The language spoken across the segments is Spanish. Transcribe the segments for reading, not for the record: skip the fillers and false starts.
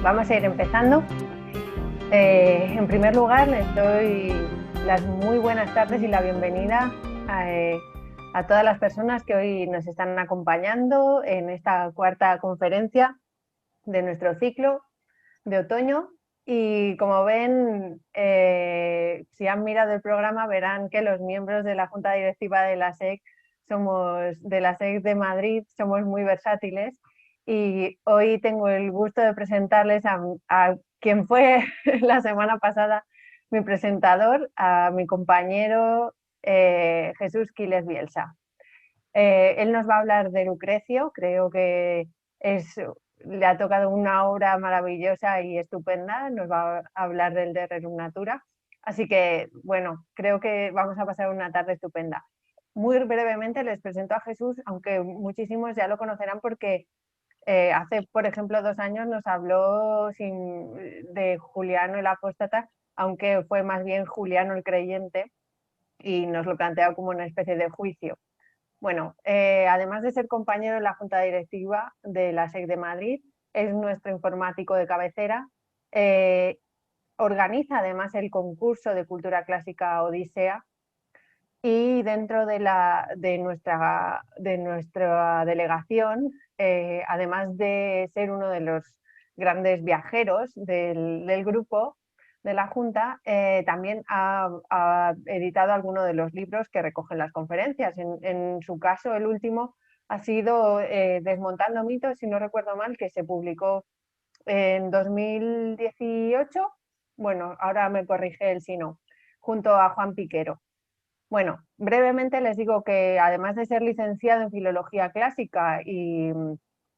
vamos a ir empezando. En primer lugar, les doy las muy buenas tardes y la bienvenida a todas las personas que hoy nos están acompañando en esta cuarta conferencia de nuestro ciclo de otoño. Y como ven, si han mirado el programa, verán que los miembros de la Junta Directiva de la SEC de Madrid somos muy versátiles. Y hoy tengo el gusto de presentarles a quien fue la semana pasada mi presentador, a mi compañero Jesús Quiles Bielsa. Él nos va a hablar de Lucrecio, creo que le ha tocado una obra maravillosa y estupenda, nos va a hablar del de Rerum Natura. Así que, bueno, creo que vamos a pasar una tarde estupenda. Muy brevemente les presento a Jesús, aunque muchísimos ya lo conocerán porque hace, por ejemplo, 2 años nos habló de Juliano el Apóstata, aunque fue más bien Juliano el Creyente, y nos lo planteaba como una especie de juicio. Bueno, además de ser compañero en la Junta Directiva de la SEC de Madrid, es nuestro informático de cabecera, organiza además el concurso de cultura clásica Odisea, y dentro de nuestra delegación, además de ser uno de los grandes viajeros del grupo de la Junta, también ha editado algunos de los libros que recogen las conferencias. En su caso, el último ha sido Desmontando mitos, si no recuerdo mal, que se publicó en 2018. Bueno, ahora me corrige él si no, junto a Juan Piquero. Bueno, brevemente les digo que además de ser licenciado en Filología Clásica y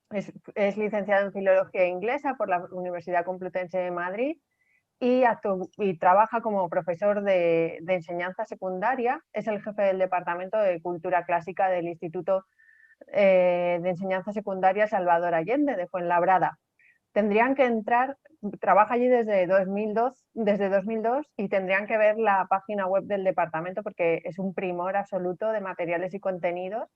es licenciado en Filología Inglesa por la Universidad Complutense de Madrid y trabaja como profesor de enseñanza secundaria, es el jefe del Departamento de Cultura Clásica del Instituto de Enseñanza Secundaria Salvador Allende de Fuenlabrada. Tendrían que entrar, trabaja allí desde 2002 y tendrían que ver la página web del departamento porque es un primor absoluto de materiales y contenidos.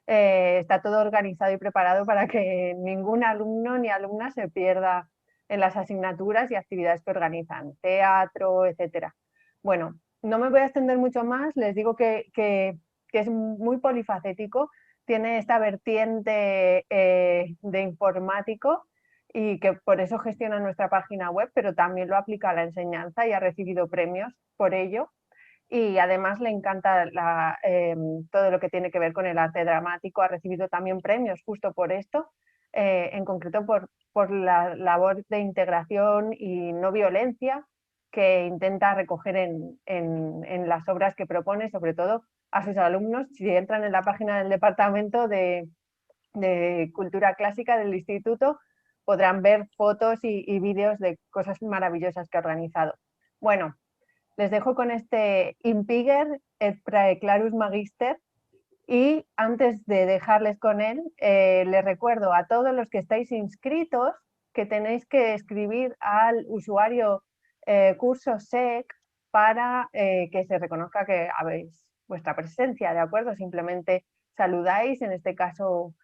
Está todo organizado y preparado para que ningún alumno ni alumna se pierda en las asignaturas y actividades que organizan, teatro, etcétera. Bueno, no me voy a extender mucho más, les digo que es muy polifacético, tiene esta vertiente de informático y que por eso gestiona nuestra página web, pero también lo aplica a la enseñanza y ha recibido premios por ello. Y además le encanta todo lo que tiene que ver con el arte dramático, ha recibido también premios justo por esto, en concreto por la labor de integración y no violencia que intenta recoger en las obras que propone, sobre todo a sus alumnos. Si entran en la página del Departamento de Cultura Clásica del Instituto, podrán ver fotos y vídeos de cosas maravillosas que ha organizado. Bueno, les dejo con este Impiger et Praeclarus Magister, y antes de dejarles con él, les recuerdo a todos los que estáis inscritos que tenéis que escribir al usuario curso SEC para que se reconozca que habéis vuestra presencia, ¿de acuerdo? Simplemente saludáis, en este caso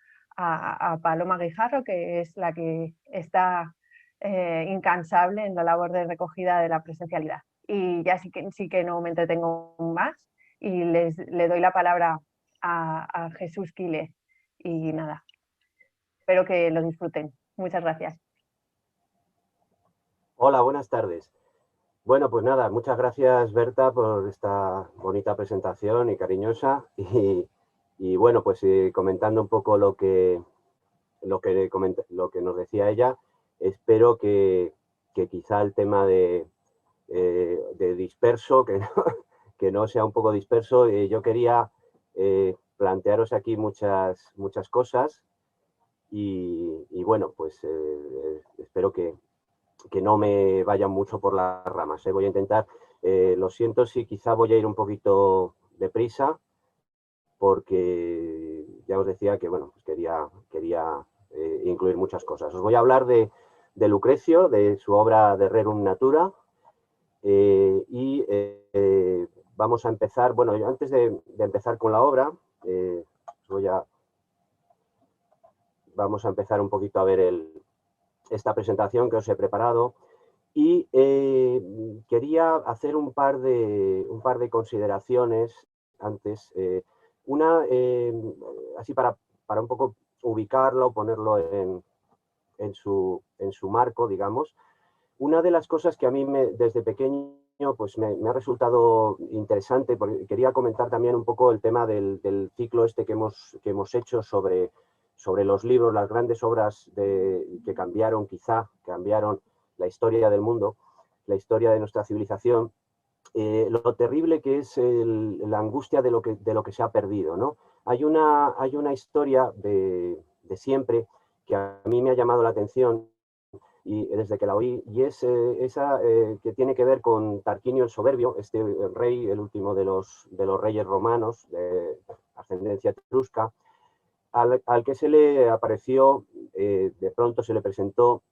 a Paloma Guijarro, que es la que está incansable en la labor de recogida de la presencialidad. Y ya sí que no me entretengo más y le doy la palabra a Jesús Quiles. Y nada, espero que lo disfruten. Muchas gracias. Hola, buenas tardes. Bueno, pues nada, muchas gracias Berta por esta bonita presentación y cariñosa. Y bueno, pues comentando un poco lo que nos decía ella, espero que quizá el tema de disperso, que no sea un poco disperso. Yo quería plantearos aquí muchas cosas y bueno, pues espero que no me vayan mucho por las ramas. Voy a intentar, lo siento si quizá voy a ir un poquito deprisa, porque ya os decía que bueno, pues quería incluir muchas cosas. Os voy a hablar de Lucrecio, de su obra de Rerum Natura, y vamos a empezar. Bueno, antes de empezar con la obra, vamos a empezar un poquito a ver esta presentación que os he preparado y quería hacer un par de consideraciones antes. Una, así para un poco ubicarlo, ponerlo en su marco, digamos. Una de las cosas que a mí desde pequeño pues me ha resultado interesante, porque quería comentar también un poco el tema del ciclo este que hemos hecho sobre los libros, las grandes obras que cambiaron la historia del mundo, la historia de nuestra civilización, lo terrible que es la angustia de lo que se ha perdido, ¿no? Hay una historia de siempre que a mí me ha llamado la atención y desde que la oí, y es esa que tiene que ver con Tarquinio el Soberbio, este rey, el último de los reyes romanos, de ascendencia etrusca, al que se le apareció, de pronto se le presentó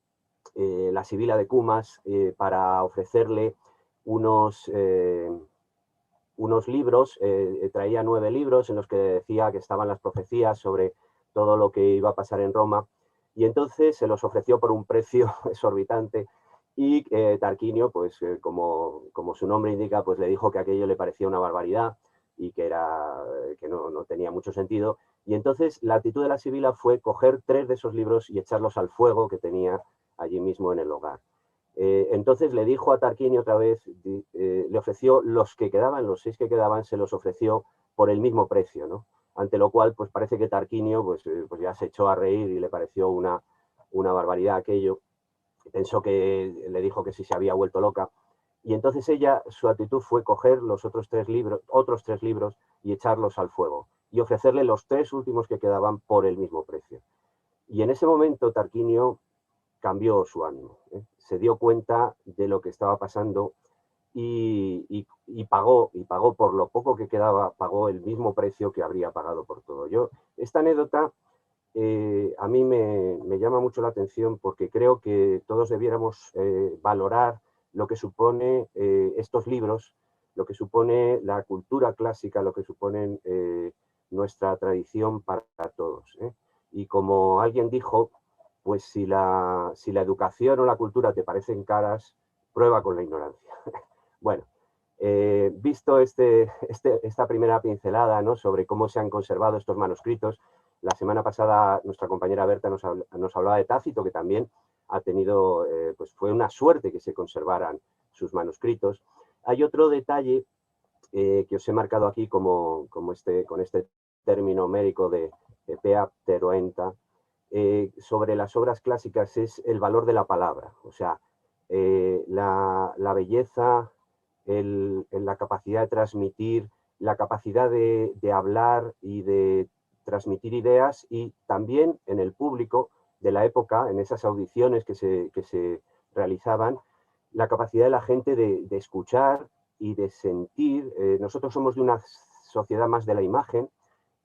la Sibila de Cumas para ofrecerle unos, unos libros, traía 9 libros en los que decía que estaban las profecías sobre todo lo que iba a pasar en Roma, y entonces se los ofreció por un precio exorbitante y Tarquinio, pues como su nombre indica, pues le dijo que aquello le parecía una barbaridad y que no tenía mucho sentido, y entonces la actitud de la Sibila fue coger 3 de esos libros y echarlos al fuego que tenía allí mismo en el hogar. Entonces le dijo a Tarquinio otra vez, le ofreció los que quedaban, los 6 que quedaban, se los ofreció por el mismo precio, ¿no? Ante lo cual, pues parece que Tarquinio pues ya se echó a reír y le pareció una barbaridad aquello. Pensó que le dijo que sí se había vuelto loca. Y entonces ella, su actitud fue coger los otros 3 libros y echarlos al fuego y ofrecerle los 3 últimos que quedaban por el mismo precio. Y en ese momento Tarquinio cambió su ánimo, ¿eh? Se dio cuenta de lo que estaba pasando y pagó por lo poco que quedaba, pagó el mismo precio que habría pagado por todo. Esta anécdota a mí me llama mucho la atención porque creo que todos debiéramos valorar lo que supone estos libros, lo que supone la cultura clásica, lo que suponen nuestra tradición para todos, ¿eh? Y como alguien dijo, pues si la educación o la cultura te parecen caras, prueba con la ignorancia. Bueno, visto esta primera pincelada, ¿no?, sobre cómo se han conservado estos manuscritos, la semana pasada nuestra compañera Berta nos hablaba de Tácito, que también ha tenido, pues fue una suerte que se conservaran sus manuscritos. Hay otro detalle que os he marcado aquí con este término médico de pea pteroenta, sobre las obras clásicas, es el valor de la palabra. O sea, la belleza, la capacidad de transmitir, la capacidad de hablar y de transmitir ideas, y también en el público de la época, en esas audiciones que se realizaban, la capacidad de la gente de escuchar y de sentir. Nosotros somos de una sociedad más de la imagen,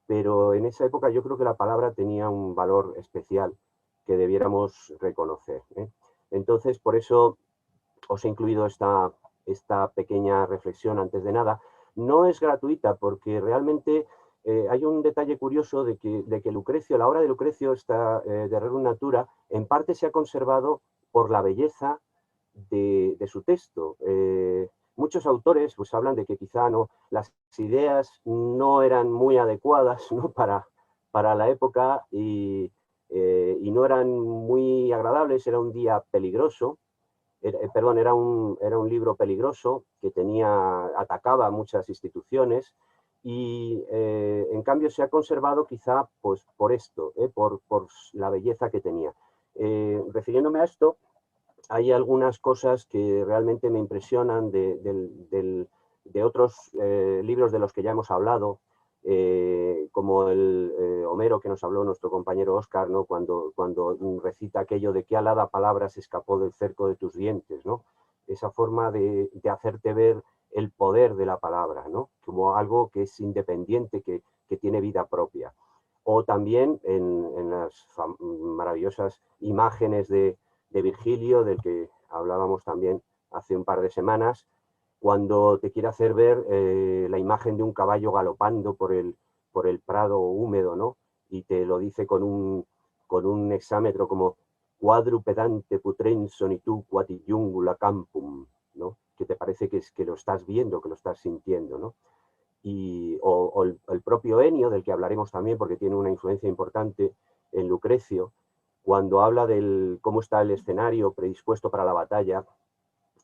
pero en esa época yo creo que la palabra tenía un valor especial que debiéramos reconocer, ¿eh? Entonces, por eso os he incluido esta pequeña reflexión antes de nada. No es gratuita porque realmente hay un detalle curioso de que Lucrecio, la obra de Lucrecio, de Rerum Natura, en parte se ha conservado por la belleza de su texto. Muchos autores pues hablan de que quizá no, las ideas no eran muy adecuadas, ¿no?, para la época y no eran muy agradables, era un día peligroso. Era un libro peligroso que atacaba a muchas instituciones y en cambio se ha conservado quizá pues, por esto, por la belleza que tenía. Refiriéndome a esto, hay algunas cosas que realmente me impresionan de otros libros de los que ya hemos hablado, como el Homero, que nos habló nuestro compañero Óscar, ¿no?, cuando recita aquello de qué alada palabra se escapó del cerco de tus dientes, ¿no? Esa forma de hacerte ver el poder de la palabra, ¿no?, como algo que es independiente, que tiene vida propia. O también en las maravillosas imágenes de Virgilio, del que hablábamos también hace un par de semanas, cuando te quiere hacer ver la imagen de un caballo galopando por el prado húmedo, ¿no?, y te lo dice con un hexámetro como quadrupedante putrenson y tu quatillungula campum, ¿no? Que te parece que, es, que lo estás viendo, que lo estás sintiendo, ¿no? O el propio Ennio, del que hablaremos también porque tiene una influencia importante en Lucrecio, cuando habla de cómo está el escenario predispuesto para la batalla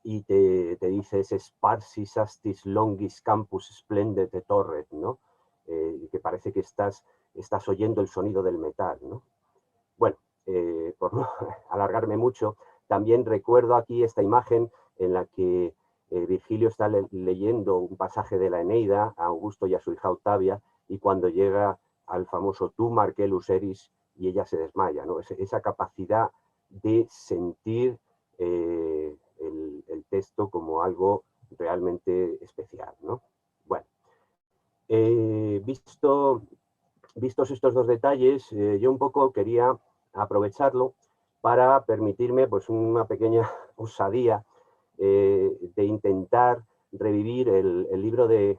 y te dice ese sparsis astis longis campus splendete torret, ¿no? Que parece que estás oyendo el sonido del metal, ¿no? Bueno, por no alargarme mucho, también recuerdo aquí esta imagen en la que Virgilio está leyendo un pasaje de la Eneida a Augusto y a su hija Octavia, y cuando llega al famoso tu Marcellus eris y ella se desmaya, ¿no? Esa capacidad de sentir el texto como algo realmente especial, ¿no? Bueno, vistos estos dos detalles, yo un poco quería aprovecharlo para permitirme pues una pequeña osadía de intentar revivir el libro de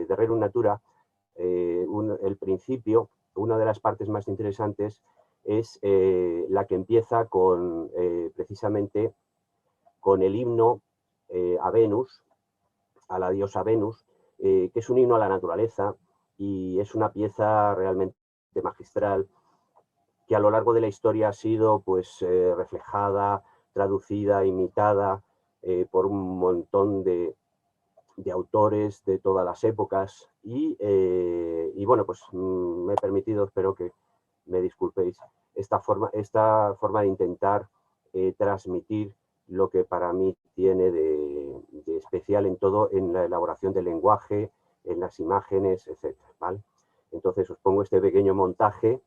Rerum Natura. El principio, una de las partes más interesantes es la que empieza con precisamente con el himno a Venus, a la diosa Venus, que es un himno a la naturaleza y es una pieza realmente magistral que a lo largo de la historia ha sido pues, reflejada, traducida, imitada por un montón de autores de todas las épocas y bueno, pues me he permitido, espero que me disculpéis, esta forma de intentar transmitir lo que para mí tiene de especial en todo, en la elaboración del lenguaje, en las imágenes, etc. ¿Vale? Entonces os pongo este pequeño montaje.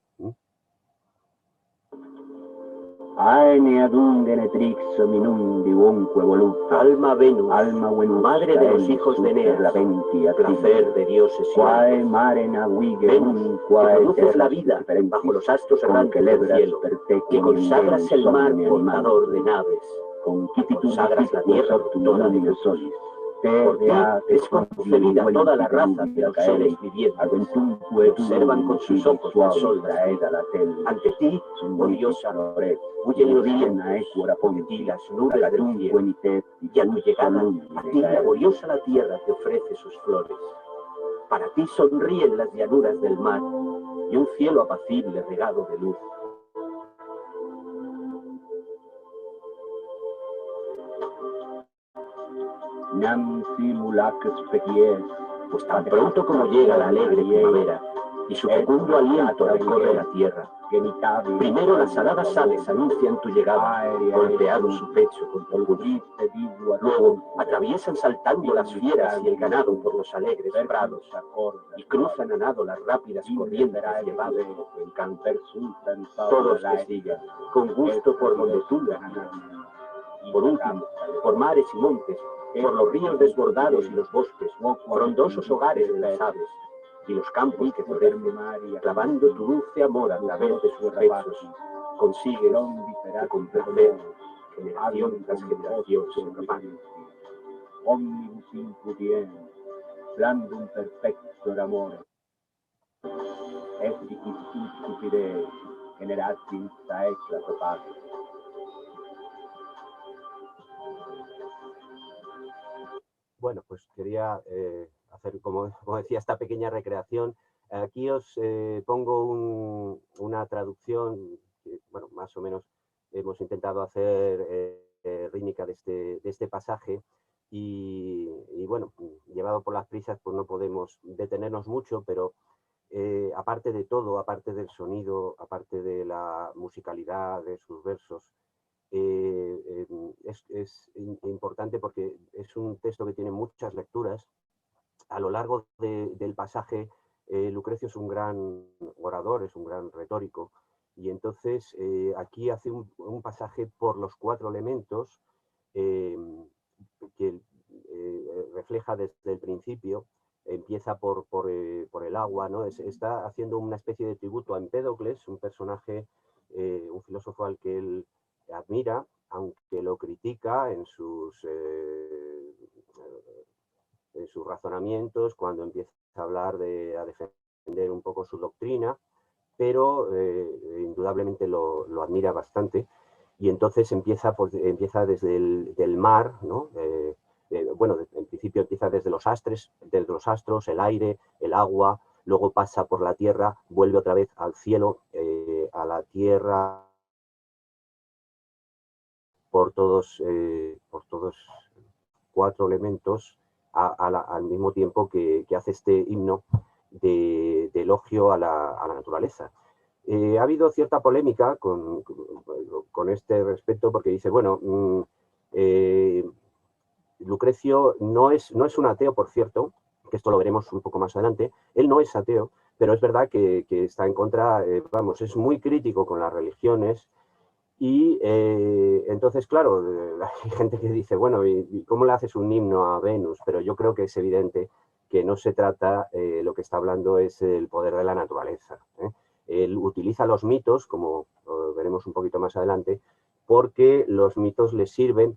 Aene adungere trixo minundi unque voluta. Alma Venus, alma Venus, madre de los hijos de Eneas, placer de dioses y quae mare navige Venus, que produces la vida bajo los astros errantes del cielo, que consagras el mar portador de naves, que consagras la tierra autora de luz. Por ti es concebida toda la raza de los seres vivientes, que observan con sus ojos el sol. Ante ti, oh diosa, huyen los vientos, por ti las nubes del cielo, y a tu llegada, a ti laboriosa la tierra te ofrece sus flores. Para ti sonríen las llanuras del mar, y un cielo apacible regado de luz. Nam simulac species, Pues tan pronto como llega la alegre primavera, y su fecundo aliento recorre la tierra, primero las aladas aves anuncian tu llegada, golpeado su pecho con orgullo. Luego atraviesan saltando las fieras y el ganado por los alegres prados, y cruzan a nado las rápidas corrientes llevadas en canto. Todos te siguen, con gusto por donde tú lo andas. Por último, por mares y montes, por los ríos desbordados y los bosques, frondosos hogares de las aves, y los campos que florecen, clavando tu dulce amor a través de sus pechos, consigues que con placer, generación tras generación se propague. omnibus impudien, blandum perfector amore, efficis stupide, generatio saecla propague. Bueno, pues quería hacer, como decía, esta pequeña recreación. Aquí os pongo una traducción que, bueno, más o menos hemos intentado hacer rítmica de este pasaje y, bueno, llevado por las prisas, pues no podemos detenernos mucho, pero aparte de todo, aparte del sonido, aparte de la musicalidad de sus versos, es importante porque es un texto que tiene muchas lecturas. A lo largo del pasaje, Lucrecio es un gran orador, es un gran retórico, y entonces aquí hace un pasaje por los 4 elementos que refleja desde el principio. Empieza por el agua, ¿no? Está haciendo una especie de tributo a Empédocles, un personaje, un filósofo al que él admira, aunque lo critica en sus razonamientos, cuando empieza a hablar a defender un poco su doctrina, pero indudablemente lo admira bastante. y entonces empieza, pues, empieza desde el mar, ¿no? Bueno, en principio empieza desde los astros, el aire, el agua, luego pasa por la tierra, vuelve otra vez al cielo, a la tierra, por todos 4 elementos al mismo tiempo que hace este himno de elogio a la naturaleza. Ha habido cierta polémica con este respecto porque dice, bueno, Lucrecio no es un ateo, por cierto, que esto lo veremos un poco más adelante. Él no es ateo, pero es verdad que está en contra, vamos, es muy crítico con las religiones. Y entonces, claro, hay gente que dice, bueno, ¿y cómo le haces un himno a Venus? Pero yo creo que es evidente que no se trata, lo que está hablando es el poder de la naturaleza. Él utiliza los mitos, como veremos un poquito más adelante, porque los mitos le sirven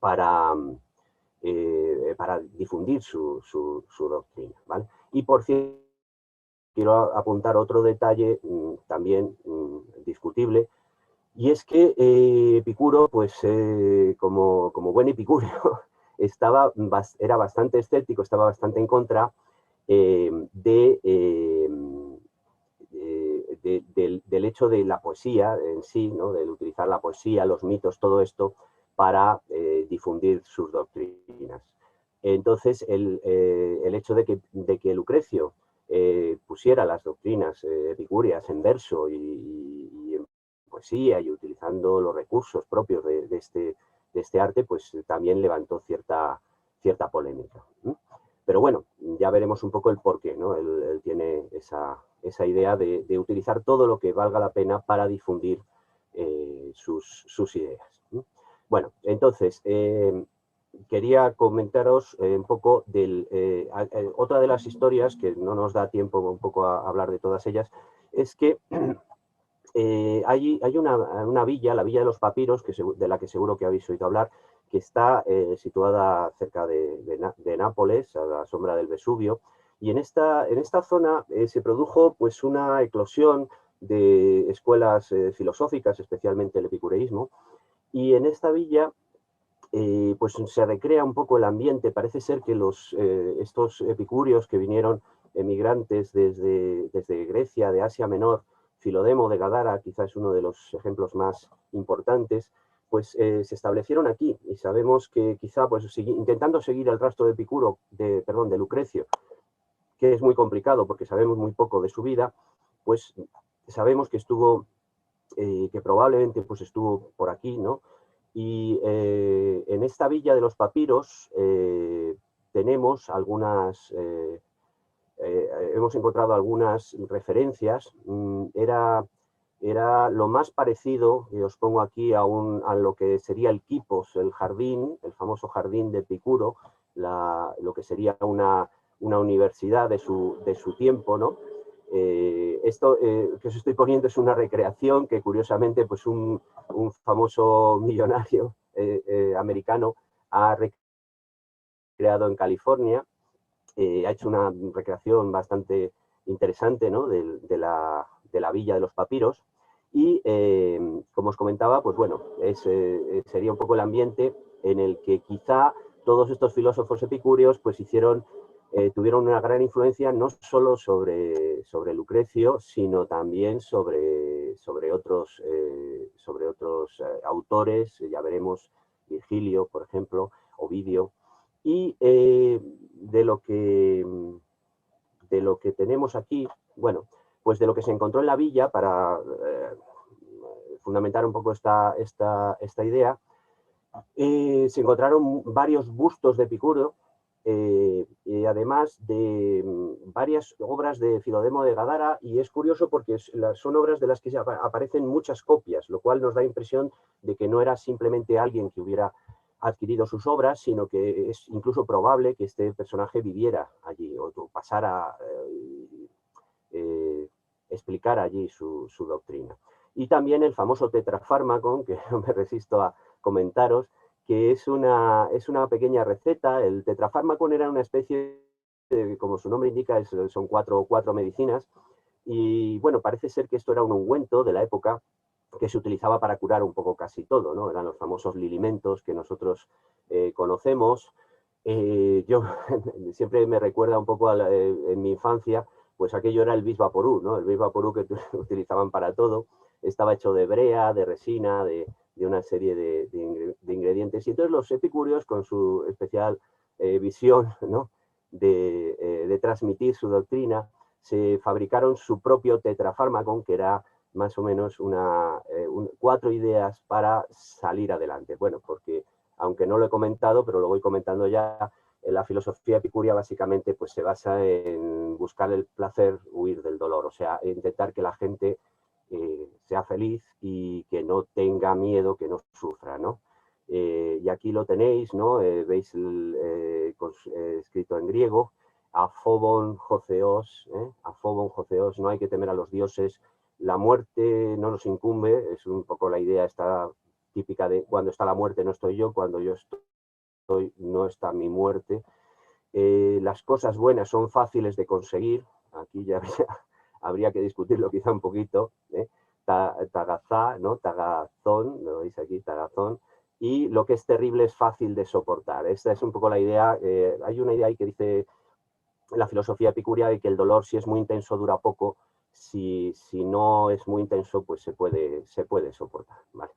para difundir su doctrina, ¿vale? Y por cierto, quiero apuntar otro detalle también discutible, y es que Epicuro, pues como buen epicúreo, era bastante escéptico, estaba bastante en contra del hecho de la poesía en sí, ¿no? Del utilizar la poesía, los mitos, todo esto, para difundir sus doctrinas. Entonces, el hecho de que Lucrecio pusiera las doctrinas epicúreas en verso y en poesía y utilizando los recursos propios de este arte, pues también levantó cierta polémica. Pero bueno, ya veremos un poco el porqué, ¿no? Él tiene esa idea de utilizar todo lo que valga la pena para difundir sus ideas. Bueno, entonces, quería comentaros un poco otra de las historias, que no nos da tiempo un poco a hablar de todas ellas, es que hay una villa, la Villa de los Papiros, de la que seguro que habéis oído hablar, que está situada cerca de Nápoles, a la sombra del Vesubio, y en esta zona se produjo pues una eclosión de escuelas filosóficas, especialmente el epicureísmo, y en esta villa pues se recrea un poco el ambiente. Parece ser que estos epicúreos que vinieron emigrantes desde Grecia, de Asia Menor, Filodemo de Gadara, quizás es uno de los ejemplos más importantes, pues se establecieron aquí, y sabemos que quizá, pues intentando seguir el rastro de Lucrecio, que es muy complicado porque sabemos muy poco de su vida, pues sabemos que que probablemente pues estuvo por aquí, ¿no? Y en esta Villa de los Papiros tenemos hemos encontrado algunas referencias. Era lo más parecido, y os pongo aquí, a lo que sería el Quipos, el jardín, el famoso jardín de Epicuro, lo que sería una universidad de su tiempo, ¿no? Esto que os estoy poniendo es una recreación que, curiosamente, pues un famoso millonario americano ha recreado en California. Ha hecho una recreación bastante interesante, ¿no? de la Villa de los Papiros. Y, como os comentaba, pues bueno, sería un poco el ambiente en el que quizá todos estos filósofos epicúreos pues tuvieron una gran influencia no solo sobre Lucrecio, sino también sobre otros autores, ya veremos, Virgilio, por ejemplo, Ovidio. Y de lo que tenemos aquí, bueno, pues de lo que se encontró en la villa, para fundamentar un poco esta idea, se encontraron varios bustos de Epicuro, y además de varias obras de Filodemo de Gadara, y es curioso porque son obras de las que aparecen muchas copias, lo cual nos da impresión de que no era simplemente alguien que hubiera adquirido sus obras, sino que es incluso probable que este personaje viviera allí o pasara, explicara allí su doctrina. Y también el famoso tetrafármaco, que no me resisto a comentaros, que es una pequeña receta. El tetrafármaco era una especie como su nombre indica, son cuatro medicinas, y bueno, parece ser que esto era un ungüento de la época que se utilizaba para curar un poco casi todo, ¿no? Eran los famosos lilimentos que nosotros conocemos. Yo siempre me recuerda un poco en mi infancia, pues aquello era el Bisvaporú, ¿no? El Bisvaporú que utilizaban para todo, estaba hecho de brea, de resina, de una serie de ingredientes. Y entonces los epicúreos, con su especial visión, ¿no? de transmitir su doctrina, se fabricaron su propio tetrafármaco, que era más o menos 4 ideas para salir adelante. Bueno, porque aunque no lo he comentado, pero lo voy comentando ya, la filosofía epicúrea básicamente pues, se basa en buscar el placer, huir del dolor, o sea, intentar que la gente sea feliz y que no tenga miedo, que no sufra, ¿no? Y aquí lo tenéis, ¿no? Veis escrito en griego, afobon joseos, afobon joseos, no hay que temer a los dioses, la muerte no nos incumbe, es un poco la idea esta típica de cuando está la muerte no estoy yo, cuando yo estoy no está mi muerte. Las cosas buenas son fáciles de conseguir, aquí ya habría que discutirlo quizá un poquito, tagazá, ¿no? Tagazón, lo veis aquí, tagazón, y lo que es terrible es fácil de soportar. Esta es un poco la idea, hay una idea ahí que dice la filosofía epicúrea de que el dolor, si es muy intenso, dura poco, si no es muy intenso, pues se puede soportar, ¿vale?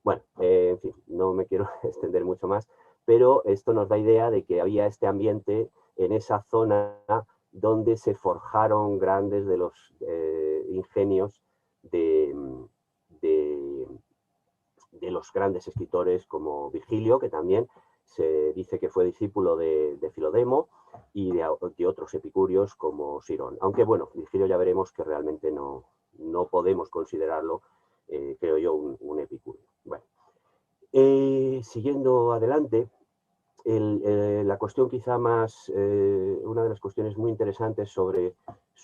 Bueno, en fin, no me quiero extender mucho más, pero esto nos da idea de que había este ambiente en esa zona donde se forjaron grandes de los ingenios de los grandes escritores como Virgilio, que también se dice que fue discípulo de Filodemo, y de otros epicúreos como Sirón. Aunque bueno, Virgilio ya veremos que realmente no podemos considerarlo, creo yo, un epicúreo. Bueno, siguiendo adelante, la cuestión quizá más, una de las cuestiones muy interesantes sobre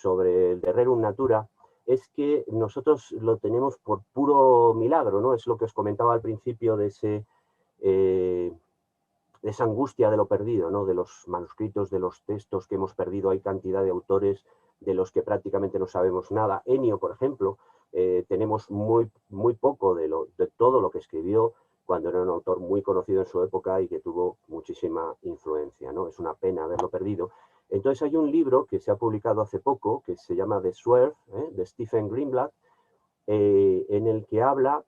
el de Rerum Natura es que nosotros lo tenemos por puro milagro, ¿no? Es lo que os comentaba al principio de esa angustia de lo perdido, ¿no? De los manuscritos, de los textos que hemos perdido. Hay cantidad de autores de los que prácticamente no sabemos nada. Ennio, por ejemplo, tenemos muy poco de todo lo que escribió cuando era un autor muy conocido en su época y que tuvo muchísima influencia, ¿no? Es una pena haberlo perdido. Entonces hay un libro que se ha publicado hace poco que se llama The Swerve, de Stephen Greenblatt, en el que habla,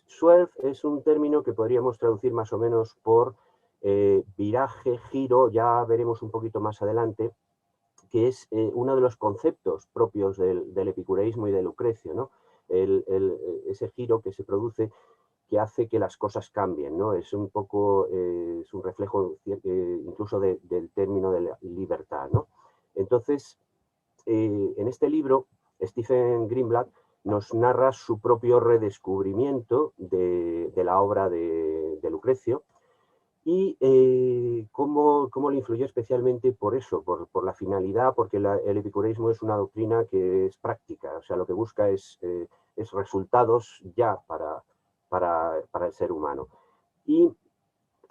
swerve es un término que podríamos traducir más o menos por viraje, giro, ya veremos un poquito más adelante, que es uno de los conceptos propios del epicureísmo y de Lucrecio, ¿no? Ese giro que se produce, que hace que las cosas cambien, ¿no? Es un poco, es un reflejo incluso del término de la libertad, ¿no? Entonces, en este libro, Stephen Greenblatt nos narra su propio redescubrimiento de la obra de Lucrecio y cómo le influyó especialmente por eso, por la finalidad, porque el epicureísmo es una doctrina que es práctica, o sea, lo que busca es resultados ya para el ser humano. Y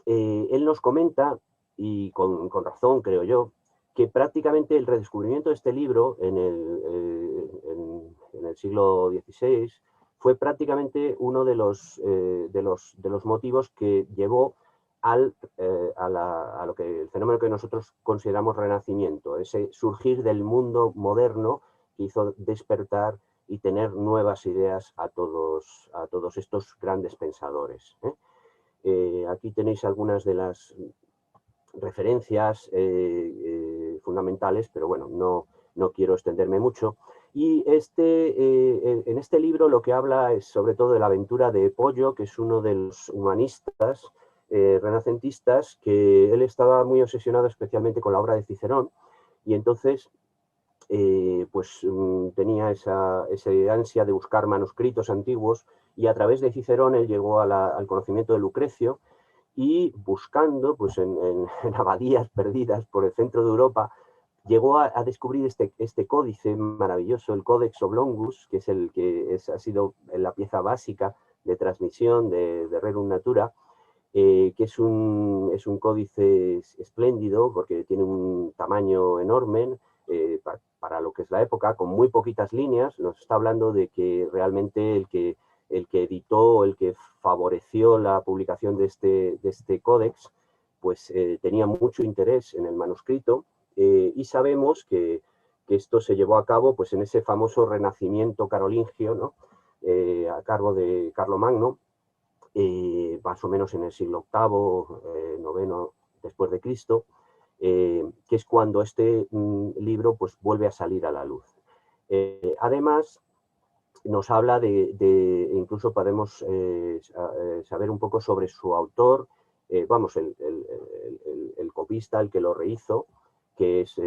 él nos comenta, y con razón creo yo, que prácticamente el redescubrimiento de este libro en el siglo XVI fue prácticamente uno de los motivos que llevó a lo que el fenómeno que nosotros consideramos renacimiento, ese surgir del mundo moderno que hizo despertar y tener nuevas ideas a todos estos grandes pensadores. Aquí tenéis algunas de las referencias fundamentales, pero bueno, no quiero extenderme mucho. Y en este libro lo que habla es sobre todo de la aventura de Pollo, que es uno de los humanistas renacentistas, que él estaba muy obsesionado especialmente con la obra de Cicerón, y entonces pues tenía esa ansia de buscar manuscritos antiguos, y a través de Cicerón él llegó al conocimiento de Lucrecio, y buscando pues, en abadías perdidas por el centro de Europa, llegó a descubrir este códice maravilloso, el Codex Oblongus, que es el que ha sido la pieza básica de transmisión de Rerum Natura, que es un códice espléndido porque tiene un tamaño enorme para para lo que es la época, con muy poquitas líneas. Nos está hablando de que realmente el que editó, el que favoreció la publicación de este códex, pues tenía mucho interés en el manuscrito, y sabemos que esto se llevó a cabo pues, en ese famoso renacimiento carolingio, ¿no? A cargo de Carlomagno, más o menos en el siglo VIII, IX después de Cristo, que es cuando este libro pues, vuelve a salir a la luz. Además, nos habla incluso podemos saber un poco sobre su autor, el copista, el que lo rehizo, que es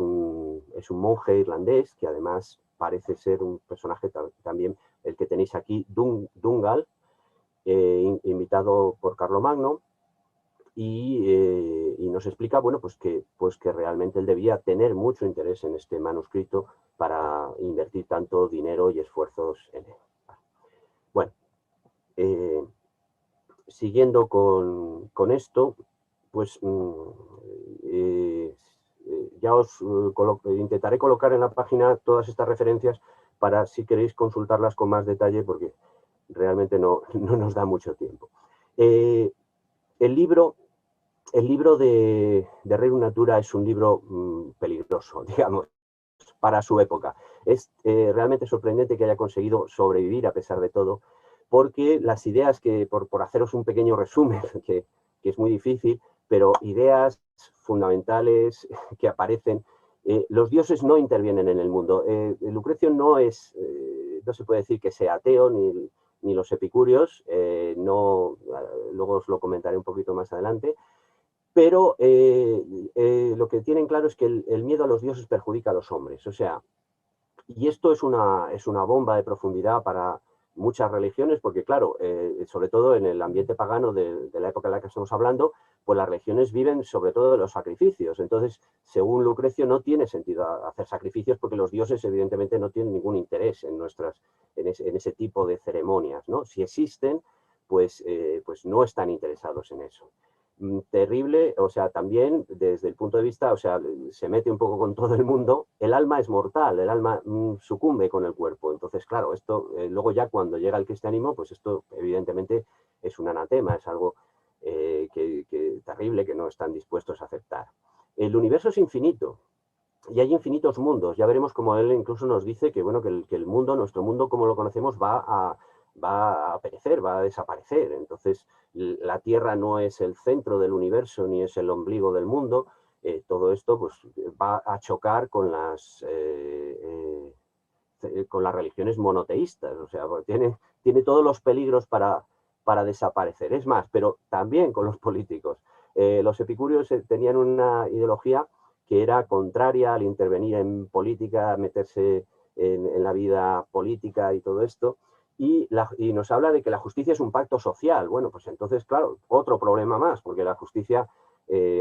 un monje irlandés, que además parece ser un personaje también, el que tenéis aquí, Dungal, invitado por Carlomagno, y nos explica, bueno, pues que realmente él debía tener mucho interés en este manuscrito para invertir tanto dinero y esfuerzos en él. Bueno, siguiendo con esto, pues ya os intentaré colocar en la página todas estas referencias para, si queréis, consultarlas con más detalle, porque realmente no nos da mucho tiempo. El libro de Rerum Natura es un libro peligroso, digamos, para su época. Es realmente sorprendente que haya conseguido sobrevivir a pesar de todo, porque las ideas que, por haceros un pequeño resumen, que es muy difícil, pero ideas fundamentales que aparecen, los dioses no intervienen en el mundo. Lucrecio no se puede decir que sea ateo, ni los epicúreos, luego os lo comentaré un poquito más adelante, pero lo que tienen claro es que el miedo a los dioses perjudica a los hombres. O sea, y esto es una bomba de profundidad para muchas religiones, porque claro, sobre todo en el ambiente pagano de la época en la que estamos hablando, pues las religiones viven sobre todo de los sacrificios. Entonces, según Lucrecio, no tiene sentido hacer sacrificios porque los dioses evidentemente no tienen ningún interés en ese tipo de ceremonias, ¿no? Si existen, pues no están interesados en eso. Terrible, o sea, también desde el punto de vista, o sea, se mete un poco con todo el mundo, el alma es mortal, el alma sucumbe con el cuerpo. Entonces, claro, esto, luego ya cuando llega el cristianismo, pues esto evidentemente es un anatema, es algo terrible que no están dispuestos a aceptar. El universo es infinito y hay infinitos mundos. Ya veremos como él incluso nos dice que, bueno, que el mundo, nuestro mundo como lo conocemos, va a perecer, va a desaparecer. Entonces, la Tierra no es el centro del universo ni es el ombligo del mundo. Todo esto pues, va a chocar con las religiones monoteístas. O sea, tiene todos los peligros para desaparecer. Es más, pero también con los políticos. Los epicúreos tenían una ideología que era contraria al intervenir en política, meterse en la vida política y todo esto. Y nos habla de que la justicia es un pacto social. Bueno, pues entonces, claro, otro problema más, porque la justicia,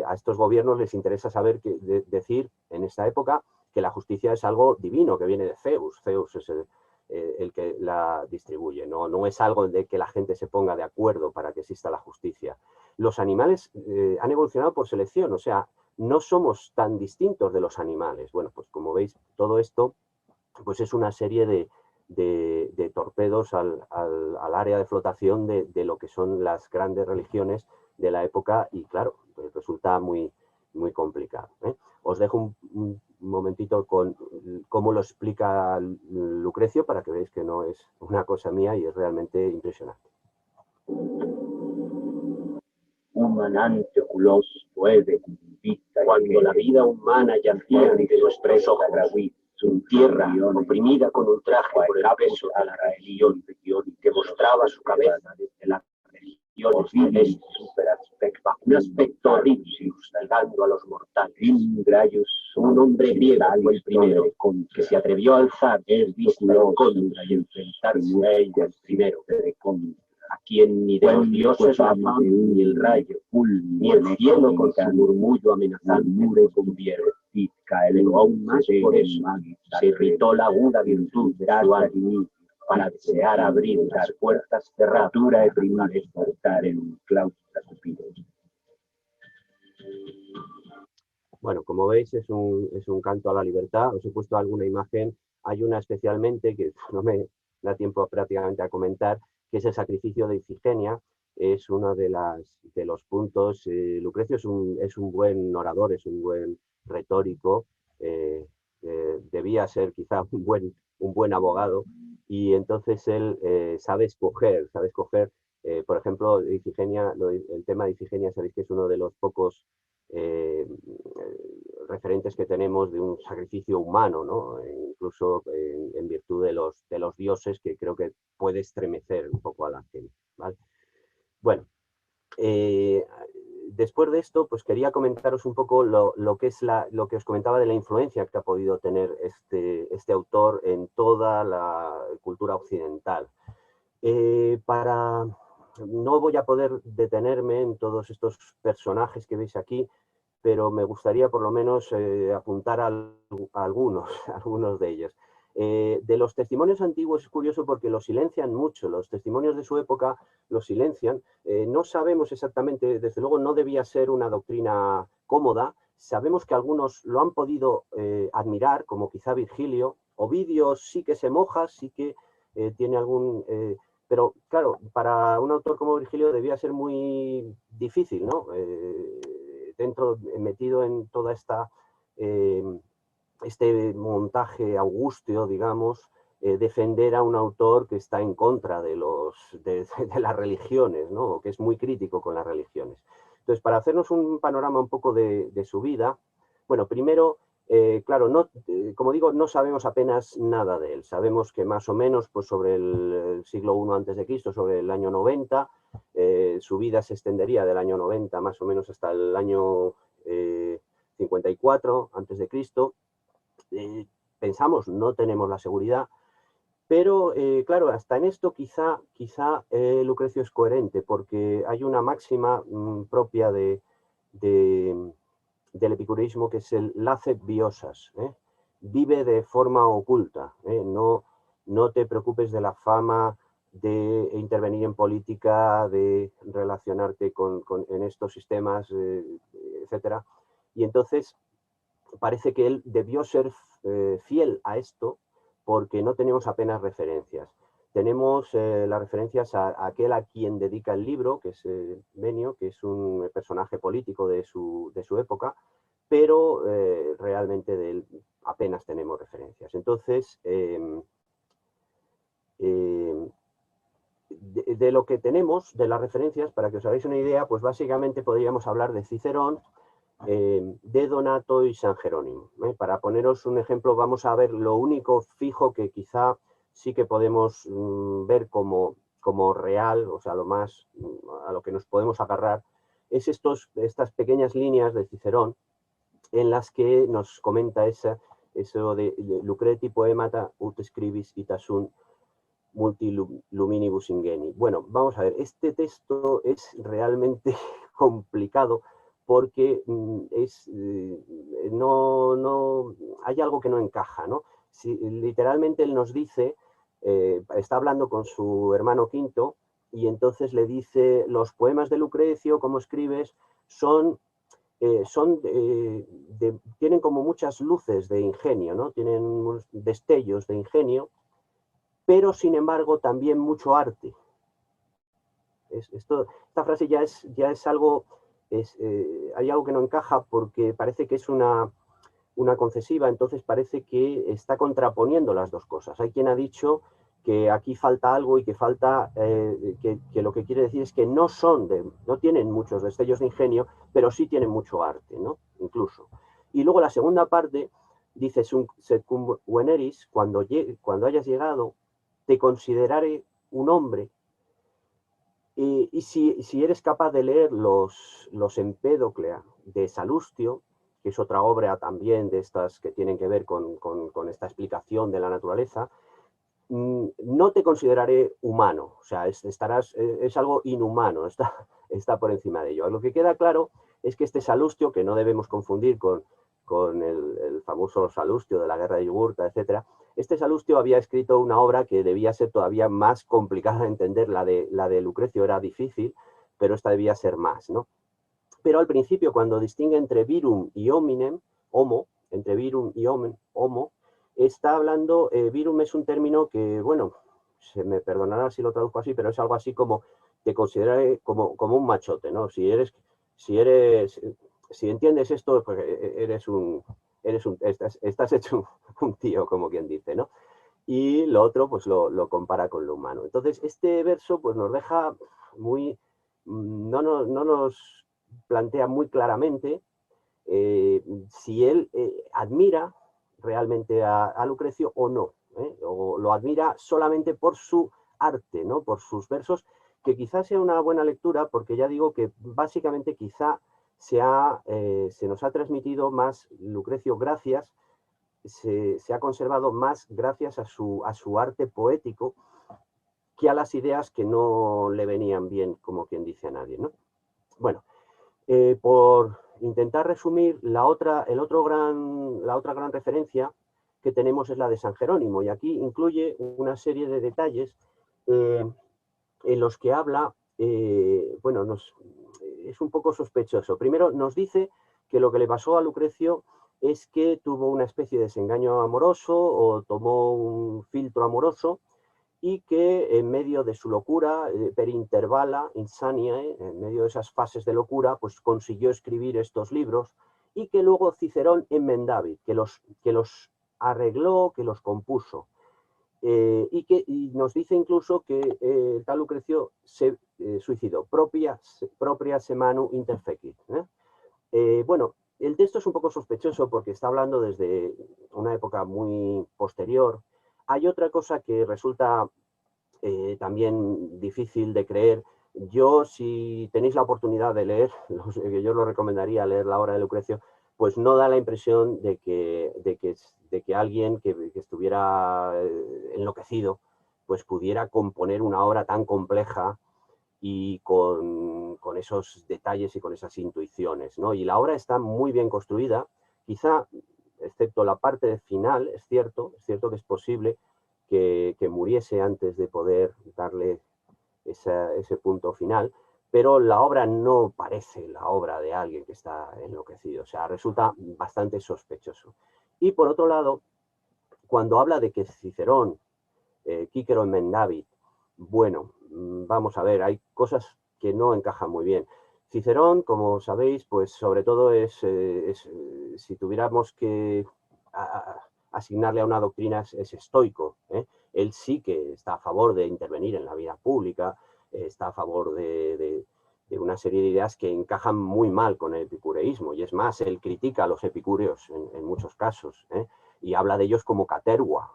a estos gobiernos les interesa saber decir en esta época que la justicia es algo divino, que viene de Zeus. Zeus es el que la distribuye, no es algo de que la gente se ponga de acuerdo para que exista la justicia. Los animales han evolucionado por selección, o sea, no somos tan distintos de los animales. Bueno, pues como veis, todo esto pues es una serie de torpedos al área de flotación de lo que son las grandes religiones de la época y claro, pues resulta muy, muy complicado. Os dejo un momentito con cómo lo explica Lucrecio para que veáis que no es una cosa mía y es realmente impresionante. Humanante oculoso puede cuando la vida humana yacía ante nuestros ojos, su tierra oprimida con ultraje por el peso de la religión que mostraba su cabeza desde la religión celeste, un aspecto horrible hostigando a los mortales. Un hombre griego fue el primero que se atrevió a alzar el vista en contra y enfrentarse a ella el primero, a quien ni de los dioses la fama, ni el rayo, ni el cielo con su murmullo amenazante convierte. Pero aún más por eso se irritó la aguda virtud de su ánimo para desear abrir las puertas cerradas de primera despertar en un claustro tupido. Bueno, como veis es un canto a la libertad. Os he puesto alguna imagen, hay una especialmente que no me da tiempo prácticamente a comentar, que es el sacrificio de Ifigenia. Es uno de los puntos. Lucrecio es un buen orador, es un buen retórico, debía ser quizá un buen abogado, y entonces él sabe escoger, por ejemplo, Ifigenia, el tema de Ifigenia, sabéis que es uno de los pocos referentes que tenemos de un sacrificio humano, ¿no? Incluso en virtud de los dioses, que creo que puede estremecer un poco a la gente, ¿vale? Bueno, eh, después de esto, pues quería comentaros un poco lo que es lo que os comentaba de la influencia que ha podido tener este autor en toda la cultura occidental. No voy a poder detenerme en todos estos personajes que veis aquí, pero me gustaría por lo menos apuntar a algunos, algunos de ellos. De los testimonios antiguos es curioso porque los silencian mucho, los testimonios de su época los silencian. No sabemos exactamente, desde luego no debía ser una doctrina cómoda. Sabemos que algunos lo han podido admirar, como quizá Virgilio. Ovidio sí que se moja, sí que tiene algún... pero claro, para un autor como Virgilio debía ser muy difícil, ¿no? Metido en toda este montaje augustio, digamos, defender a un autor que está en contra de las religiones, ¿no? O que es muy crítico con las religiones. Entonces, para hacernos un panorama un poco de su vida, bueno, primero, claro, como digo, no sabemos apenas nada de él. Sabemos que más o menos pues, sobre el siglo I a.C., sobre el año 90, su vida se extendería del año 90 más o menos hasta el año 54 a.C. Pensamos, no tenemos la seguridad, pero claro, hasta en esto quizá Lucrecio es coherente, porque hay una máxima propia del epicureísmo, que es el lacet biosas, vive de forma oculta, no te preocupes de la fama, de intervenir en política, de relacionarte en estos sistemas, etcétera. Y entonces parece que él debió ser fiel a esto, porque no tenemos apenas referencias. Tenemos las referencias a aquel a quien dedica el libro, que es Menio, que es un personaje político de su época, pero realmente de él apenas tenemos referencias. Entonces, de lo que tenemos, de las referencias, para que os hagáis una idea, pues básicamente podríamos hablar de Cicerón, de Donato y San Jerónimo. Para poneros un ejemplo, vamos a ver lo único fijo que quizá sí que podemos ver como real, o sea, lo más a lo que nos podemos agarrar, es estas pequeñas líneas de Cicerón en las que nos comenta eso de Lucreti poemata ut scribis ita sunt multiluminibus ingeni. Bueno, vamos a ver, este texto es realmente complicado, porque hay algo que no encaja, ¿no? Literalmente él nos dice, está hablando con su hermano Quinto, y entonces le dice: los poemas de Lucrecio, como escribes, tienen como muchas luces de ingenio, ¿no? Tienen destellos de ingenio, pero sin embargo también mucho arte. Esta frase ya es algo, hay algo que no encaja, porque parece que es una concesiva, entonces parece que está contraponiendo las dos cosas. Hay quien ha dicho que aquí falta algo, y que falta, que lo que quiere decir es que no tienen muchos destellos de ingenio, pero sí tienen mucho arte, ¿no? Incluso. Y luego la segunda parte dice: sed cum veneris, cuando hayas llegado, te consideraré un hombre. Y si eres capaz de leer los Empédoclea de Salustio, que es otra obra también de estas que tienen que ver con esta explicación de la naturaleza, no te consideraré humano, o sea, es algo inhumano, está por encima de ello. Lo que queda claro es que este Salustio, que no debemos confundir con el famoso Salustio de la Guerra de Yugurta, etc., este Salustio había escrito una obra que debía ser todavía más complicada de entender. La de Lucrecio era difícil, pero esta debía ser más, ¿no? pero al principio, cuando distingue entre virum y hominem, homo, entre virum y homo, está hablando, virum es un término que, bueno, se me perdonará si lo traduzco así, pero es algo así como te considera como un machote, ¿no? Si entiendes esto, pues estás hecho un tío, como quien dice, ¿no? Y lo otro, pues lo compara con lo humano. Entonces, este verso, pues nos deja no nos plantea muy claramente si él admira realmente a Lucrecio o no, o lo admira solamente por su arte, ¿no? Por sus versos, que quizás sea una buena lectura, porque ya digo que básicamente quizá se nos ha transmitido más Lucrecio gracias, se ha conservado más gracias a su arte poético que a las ideas que no le venían bien, como quien dice a nadie, ¿no? Bueno, por intentar resumir, la otra gran referencia que tenemos es la de San Jerónimo, y aquí incluye una serie de detalles en los que habla, bueno, es un poco sospechoso. Primero nos dice que lo que le pasó a Lucrecio es que tuvo una especie de desengaño amoroso o tomó un filtro amoroso, y que en medio de su locura, perintervala, insania, en medio de esas fases de locura, pues consiguió escribir estos libros, y que luego Cicerón enmendavit, que los arregló, que los compuso. Y nos dice incluso que tal Lucrecio se suicidó, propia semanu interfecit. Bueno, el texto es un poco sospechoso porque está hablando desde una época muy posterior. Hay otra cosa que resulta también difícil de creer. Yo, si tenéis la oportunidad de leer, yo lo recomendaría leer la obra de Lucrecio, pues no da la impresión de que alguien que estuviera enloquecido pues pudiera componer una obra tan compleja y con esos detalles y con esas intuiciones, ¿no? Y la obra está muy bien construida, quizá, excepto la parte final, es cierto que es posible que muriese antes de poder darle ese punto final, pero la obra no parece la obra de alguien que está enloquecido, o sea, resulta bastante sospechoso. Y por otro lado, cuando habla de que Cicerón, Cícero emendavit, bueno, vamos a ver, hay cosas que no encajan muy bien. Cicerón, como sabéis, pues sobre todo si tuviéramos que asignarle a una doctrina, es estoico, ¿eh? Él sí que está a favor de intervenir en la vida pública, está a favor de una serie de ideas que encajan muy mal con el epicureísmo, y es más, él critica a los epicúreos en muchos casos, y habla de ellos como caterua,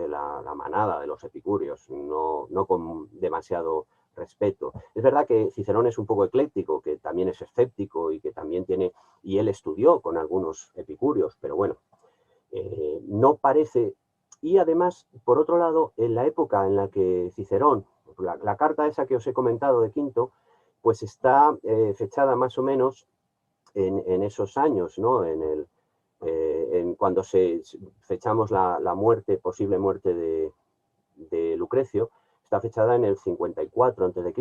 la manada de los epicúreos, no con demasiado respeto. Es verdad que Cicerón es un poco ecléctico, que también es escéptico y que también y él estudió con algunos epicúreos, pero bueno, no parece. Y además, por otro lado, en la época en la que Cicerón, la carta esa que os he comentado de Quinto, pues está fechada más o menos en esos años, ¿no? Cuando fechamos la posible muerte de Lucrecio, está fechada en el 54 a.C.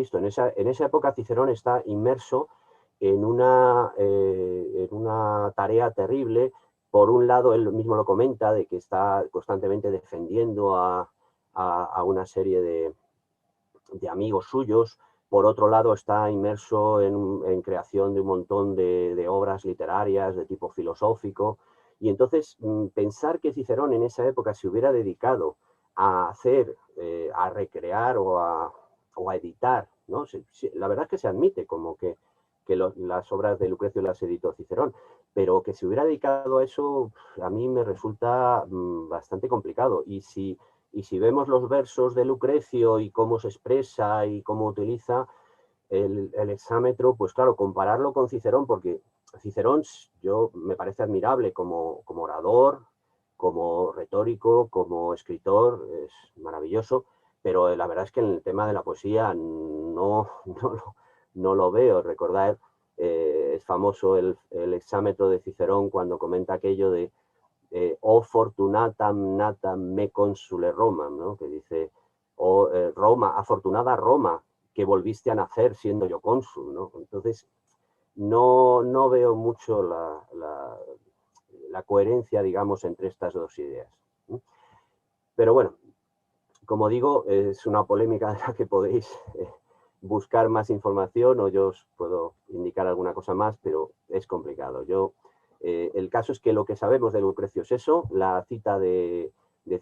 En esa época Cicerón está inmerso en una tarea terrible. Por un lado, él mismo lo comenta, de que está constantemente defendiendo a una serie de amigos suyos. Por otro lado, está inmerso en creación de un montón de obras literarias de tipo filosófico. Y entonces, pensar que Cicerón en esa época se hubiera dedicado a recrear o a editar, ¿no? La verdad es que se admite como que las obras de Lucrecio las editó Cicerón, pero que se hubiera dedicado a eso, a mí me resulta bastante complicado. Y si vemos los versos de Lucrecio y cómo se expresa y cómo utiliza el hexámetro, pues claro, compararlo con Cicerón, porque Cicerón me parece admirable como orador, como retórico, como escritor, es maravilloso, pero la verdad es que en el tema de la poesía no lo veo. Recordad, es famoso el hexámetro de Cicerón cuando comenta aquello de o fortunatam natam me consule Romam, ¿no? Que dice, Roma, afortunada Roma, que volviste a nacer siendo yo cónsul, ¿no? Entonces, no veo mucho la coherencia, digamos, entre estas dos ideas. Pero bueno, como digo, es una polémica en la que podéis buscar más información o yo os puedo indicar alguna cosa más, pero es complicado. El caso es que lo que sabemos de Lucrecio es eso, la cita de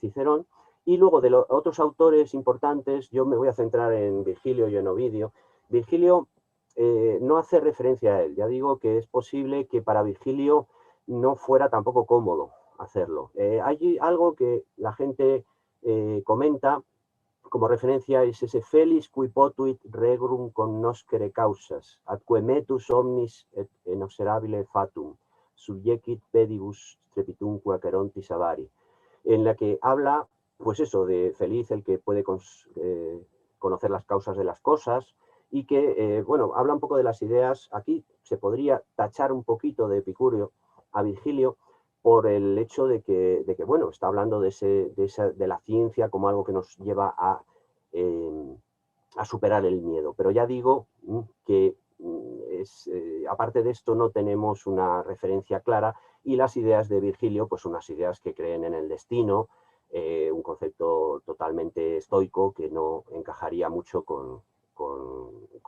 Cicerón, y luego de los otros autores importantes, yo me voy a centrar en Virgilio y en Ovidio. Virgilio no hace referencia a él, ya digo que es posible que para Virgilio no fuera tampoco cómodo hacerlo. Hay algo que la gente comenta como referencia, es ese felis qui potuit regrum cognoscere causas, atque metus omnis et inoxerabile fatum, subjecit pedibus strepitunque aquerontis avari, en la que habla, pues eso, de feliz el que puede conocer las causas de las cosas, y que, bueno, habla un poco de las ideas. Aquí se podría tachar un poquito de Epicúreo a Virgilio, por el hecho de que bueno, está hablando de la ciencia como algo que nos lleva a superar el miedo. Pero ya digo que aparte de esto no tenemos una referencia clara, y las ideas de Virgilio pues son unas ideas que creen en el destino, un concepto totalmente estoico que no encajaría mucho con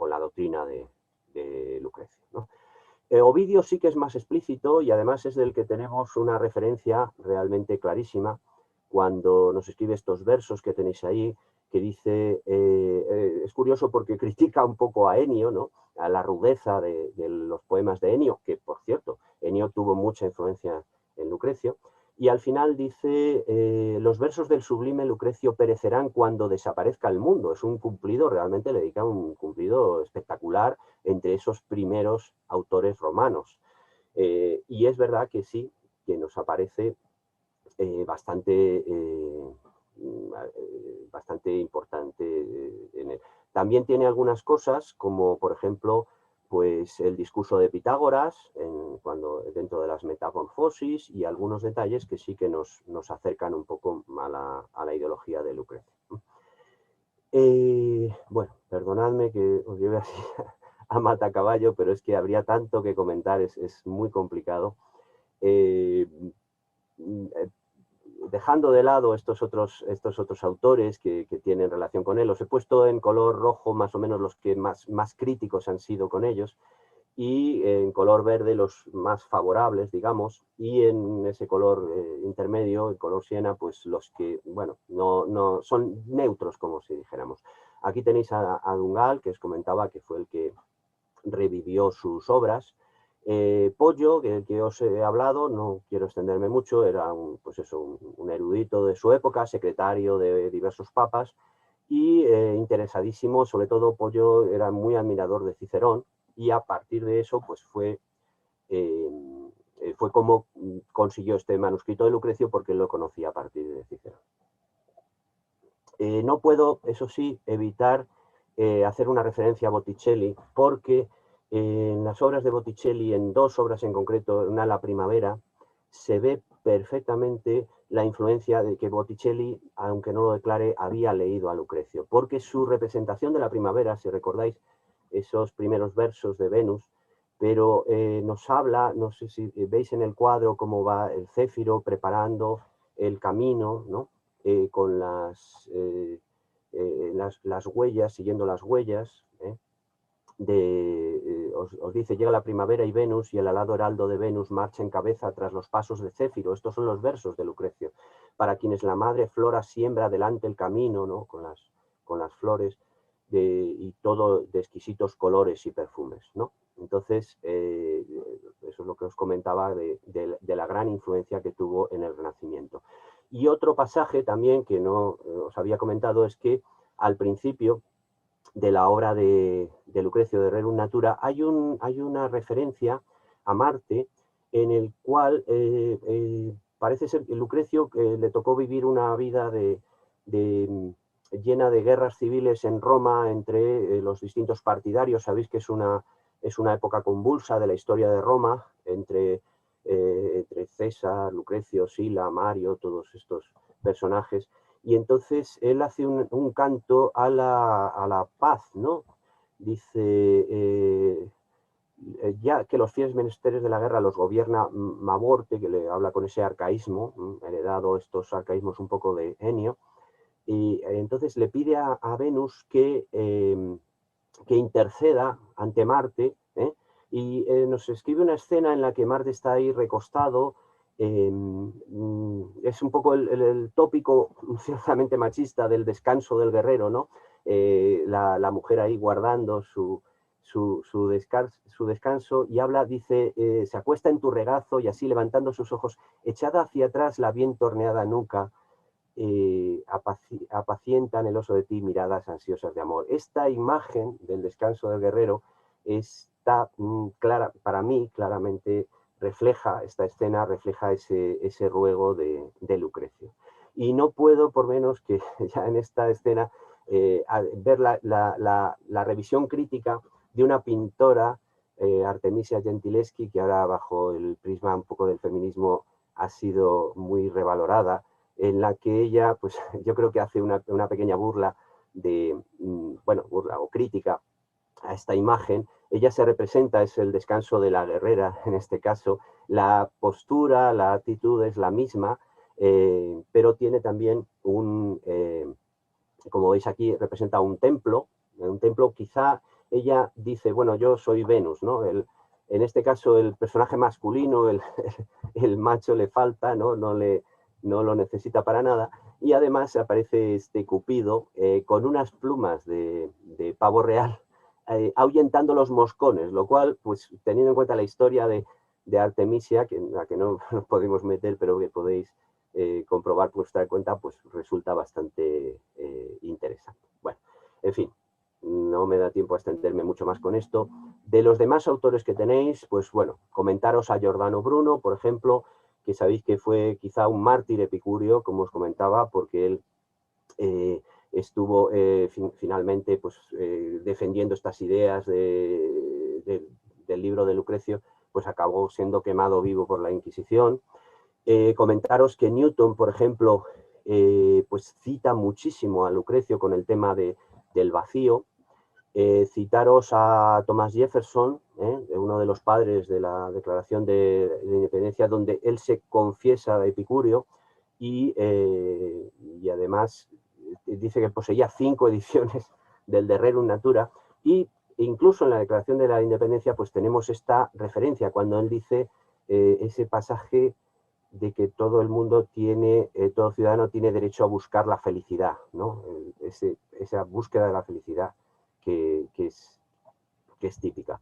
la doctrina de Lucrecio, ¿no? Ovidio sí que es más explícito y además es del que tenemos una referencia realmente clarísima cuando nos escribe estos versos que tenéis ahí, que dice, es curioso porque critica un poco a Ennio, ¿no? A la rudeza de los poemas de Ennio, que por cierto, Ennio tuvo mucha influencia en Lucrecio, y al final dice, los versos del sublime Lucrecio perecerán cuando desaparezca el mundo. Es un cumplido, realmente le dedica un cumplido espectacular entre esos primeros autores romanos. Y es verdad que sí, que nos aparece bastante importante en él. También tiene algunas cosas, como por ejemplo, pues el discurso de Pitágoras, dentro de las metamorfosis, y algunos detalles que sí que nos acercan un poco a la ideología de Lucrecio. Bueno, perdonadme que os lleve así a matacaballo, pero es que habría tanto que comentar, es muy complicado. Dejando de lado estos otros autores que tienen relación con él, los he puesto en color rojo más o menos los que más críticos han sido con ellos, y en color verde los más favorables, digamos, y en ese color intermedio, el color siena, pues los que, bueno, no son neutros, como si dijéramos. Aquí tenéis a Dungal, que os comentaba que fue el que revivió sus obras. Pollo, que os he hablado, no quiero extenderme mucho, era un erudito de su época, secretario de diversos papas, y interesadísimo, sobre todo Pollo era muy admirador de Cicerón, y a partir de eso pues fue como consiguió este manuscrito de Lucrecio, porque él lo conocía a partir de Cicerón. No puedo, eso sí, evitar hacer una referencia a Botticelli, porque en las obras de Botticelli, en dos obras en concreto, una La Primavera, se ve perfectamente la influencia de que Botticelli, aunque no lo declare, había leído a Lucrecio, porque su representación de la primavera, si recordáis esos primeros versos de Venus, pero nos habla, no sé si veis en el cuadro cómo va el Céfiro preparando el camino, ¿no? Con las huellas, siguiendo las huellas, os dice, llega la primavera y Venus, y el alado heraldo de Venus marcha en cabeza tras los pasos de Céfiro. Estos son los versos de Lucrecio, para quienes la madre Flora siembra delante el camino, ¿no? con las flores, y todo de exquisitos colores y perfumes, ¿no? Entonces, eso es lo que os comentaba de la gran influencia que tuvo en el Renacimiento. Y otro pasaje también que no os había comentado es que al principio de la obra de Lucrecio de Rerum Natura hay una referencia a Marte, en el cual parece ser que Lucrecio le tocó vivir una vida llena de guerras civiles en Roma entre los distintos partidarios. Sabéis que es una época convulsa de la historia de Roma, entre César, Lucrecio, Sila, Mario, todos estos personajes. Y entonces él hace un canto a la paz, ¿no? Dice, ya que los fieles menesteres de la guerra los gobierna Maborte, que le habla con ese arcaísmo, heredado estos arcaísmos un poco de Ennio, y entonces le pide a Venus que interceda ante Marte, y nos escribe una escena en la que Marte está ahí recostado. Es un poco el tópico ciertamente machista del descanso del guerrero, ¿no? La mujer ahí guardando su descanso, y habla, dice, se acuesta en tu regazo y así levantando sus ojos, echada hacia atrás la bien torneada nuca, apacienta anheloso de ti miradas ansiosas de amor. Esta imagen del descanso del guerrero está clara, para mí claramente refleja, esta escena refleja ese ruego de Lucrecio. Y no puedo por menos que ya en esta escena ver la revisión crítica de una pintora, Artemisia Gentileschi, que ahora bajo el prisma un poco del feminismo ha sido muy revalorada, en la que ella, pues yo creo que hace una pequeña burla burla o crítica a esta imagen. Ella se representa, es el descanso de la guerrera en este caso, la postura, la actitud es la misma, pero tiene también como veis aquí, representa un templo quizá ella dice, bueno, yo soy Venus, ¿no? En este caso el personaje masculino, el macho le falta, ¿no? No lo necesita para nada, y además aparece este Cupido con unas plumas de pavo real, ahuyentando los moscones, lo cual, pues teniendo en cuenta la historia de Artemisia, a que no nos podemos meter, pero que podéis comprobar por vuestra cuenta, pues resulta bastante interesante. Bueno, en fin, no me da tiempo a extenderme mucho más con esto. De los demás autores que tenéis, pues bueno, comentaros a Giordano Bruno, por ejemplo, que sabéis que fue quizá un mártir epicúreo, como os comentaba, porque él estuvo finalmente pues, defendiendo estas ideas del libro de Lucrecio, pues acabó siendo quemado vivo por la Inquisición. Comentaros que Newton, por ejemplo, pues cita muchísimo a Lucrecio con el tema del vacío. Citaros a Thomas Jefferson, uno de los padres de la Declaración de Independencia, donde él se confiesa a Epicúreo y además dice que poseía 5 ediciones del De Rerum Natura, y incluso en la Declaración de la Independencia pues tenemos esta referencia cuando él dice ese pasaje de que todo el mundo tiene, todo ciudadano tiene derecho a buscar la felicidad, ¿no? Esa búsqueda de la felicidad que es típica.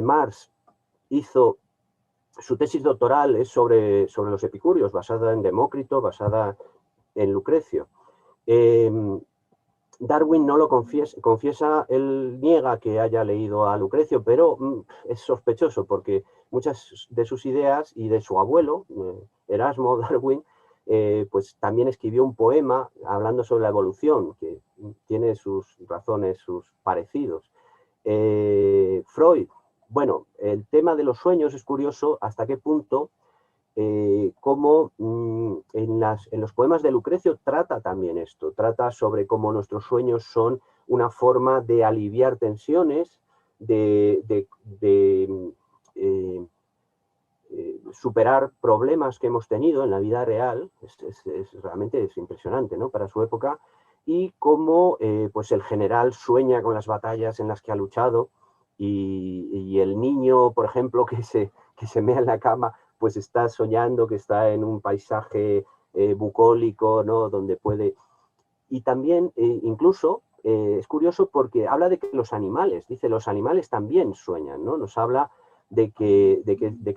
Marx hizo su tesis doctoral es sobre los epicúreos, basada en Demócrito, basada en Lucrecio. Darwin no lo confiesa, él niega que haya leído a Lucrecio, pero es sospechoso porque muchas de sus ideas y de su abuelo, Erasmo Darwin, pues también escribió un poema hablando sobre la evolución, que tiene sus razones, sus parecidos. Freud, bueno, el tema de los sueños es curioso hasta qué punto cómo en los poemas de Lucrecio trata también esto, trata sobre cómo nuestros sueños son una forma de aliviar tensiones, de superar problemas que hemos tenido en la vida real. Realmente es impresionante, ¿no? Para su época, y cómo pues el general sueña con las batallas en las que ha luchado, y el niño, por ejemplo, que se mea en la cama, pues está soñando que está en un paisaje bucólico, ¿no? Donde puede... Y también, incluso, es curioso porque habla de que los animales, dice, los animales también sueñan, ¿no? Nos habla de que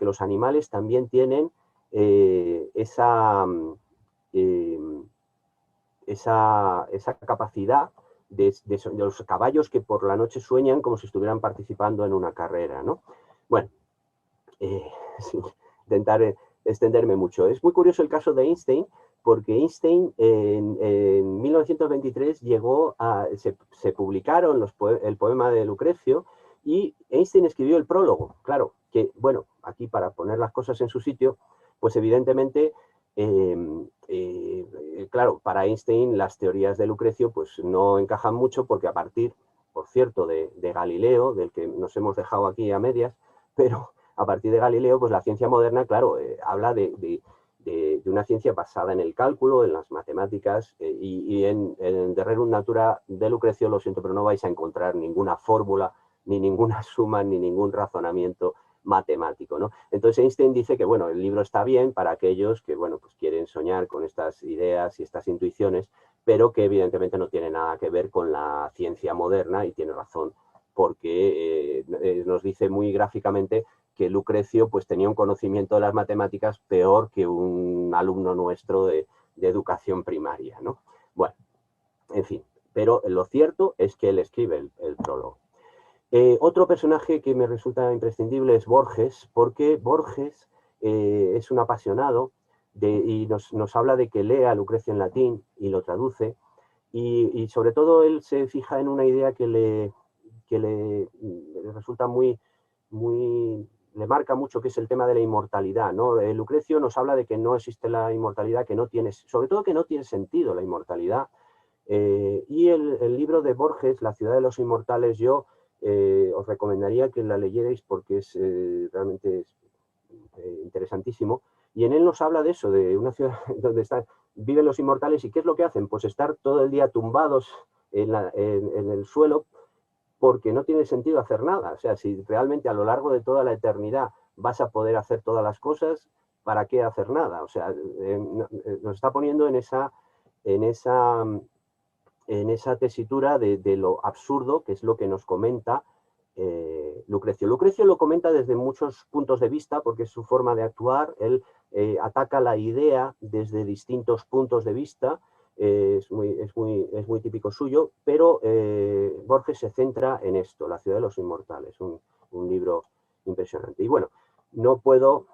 los animales también tienen esa capacidad de los caballos que por la noche sueñan como si estuvieran participando en una carrera, ¿no? Bueno, sin intentar extenderme mucho. Es muy curioso el caso de Einstein, porque Einstein en 1923 se publicaron el poema de Lucrecio, y Einstein escribió el prólogo. Claro, que bueno, aquí para poner las cosas en su sitio, pues evidentemente, claro, para Einstein las teorías de Lucrecio pues no encajan mucho, porque a partir por cierto, de Galileo, del que nos hemos dejado aquí a medias, pero a partir de Galileo, pues la ciencia moderna, claro, habla de una ciencia basada en el cálculo, en las matemáticas, y en De Rerum Natura de Lucrecio, lo siento, pero no vais a encontrar ninguna fórmula, ni ninguna suma, ni ningún razonamiento matemático, ¿no? Entonces Einstein dice que, bueno, el libro está bien para aquellos que, bueno, pues quieren soñar con estas ideas y estas intuiciones, pero que evidentemente no tiene nada que ver con la ciencia moderna, y tiene razón, porque nos dice muy gráficamente que Lucrecio pues tenía un conocimiento de las matemáticas peor que un alumno nuestro de educación primaria, ¿no? Bueno, en fin, pero lo cierto es que él escribe el prólogo. Otro personaje que me resulta imprescindible es Borges, porque Borges es un apasionado y nos habla de que lee a Lucrecio en latín y lo traduce, y sobre todo él se fija en una idea que le resulta le marca mucho, que es el tema de la inmortalidad, ¿no? Lucrecio nos habla de que no existe la inmortalidad, que no tiene, sobre todo que no tiene sentido la inmortalidad, y el libro de Borges, La ciudad de los inmortales, yo os recomendaría que la leyerais porque es realmente interesantísimo, y en él nos habla de eso, de una ciudad donde viven los inmortales, y ¿qué es lo que hacen? Pues estar todo el día tumbados en el suelo, porque no tiene sentido hacer nada. O sea, si realmente a lo largo de toda la eternidad vas a poder hacer todas las cosas, ¿para qué hacer nada? O sea, nos está poniendo en esa tesitura de lo absurdo, que es lo que nos comenta Lucrecio. Lucrecio lo comenta desde muchos puntos de vista, porque es su forma de actuar. Él ataca la idea desde distintos puntos de vista, es muy típico suyo, pero Borges se centra en esto, La ciudad de los inmortales, un libro impresionante. Y bueno, no puedo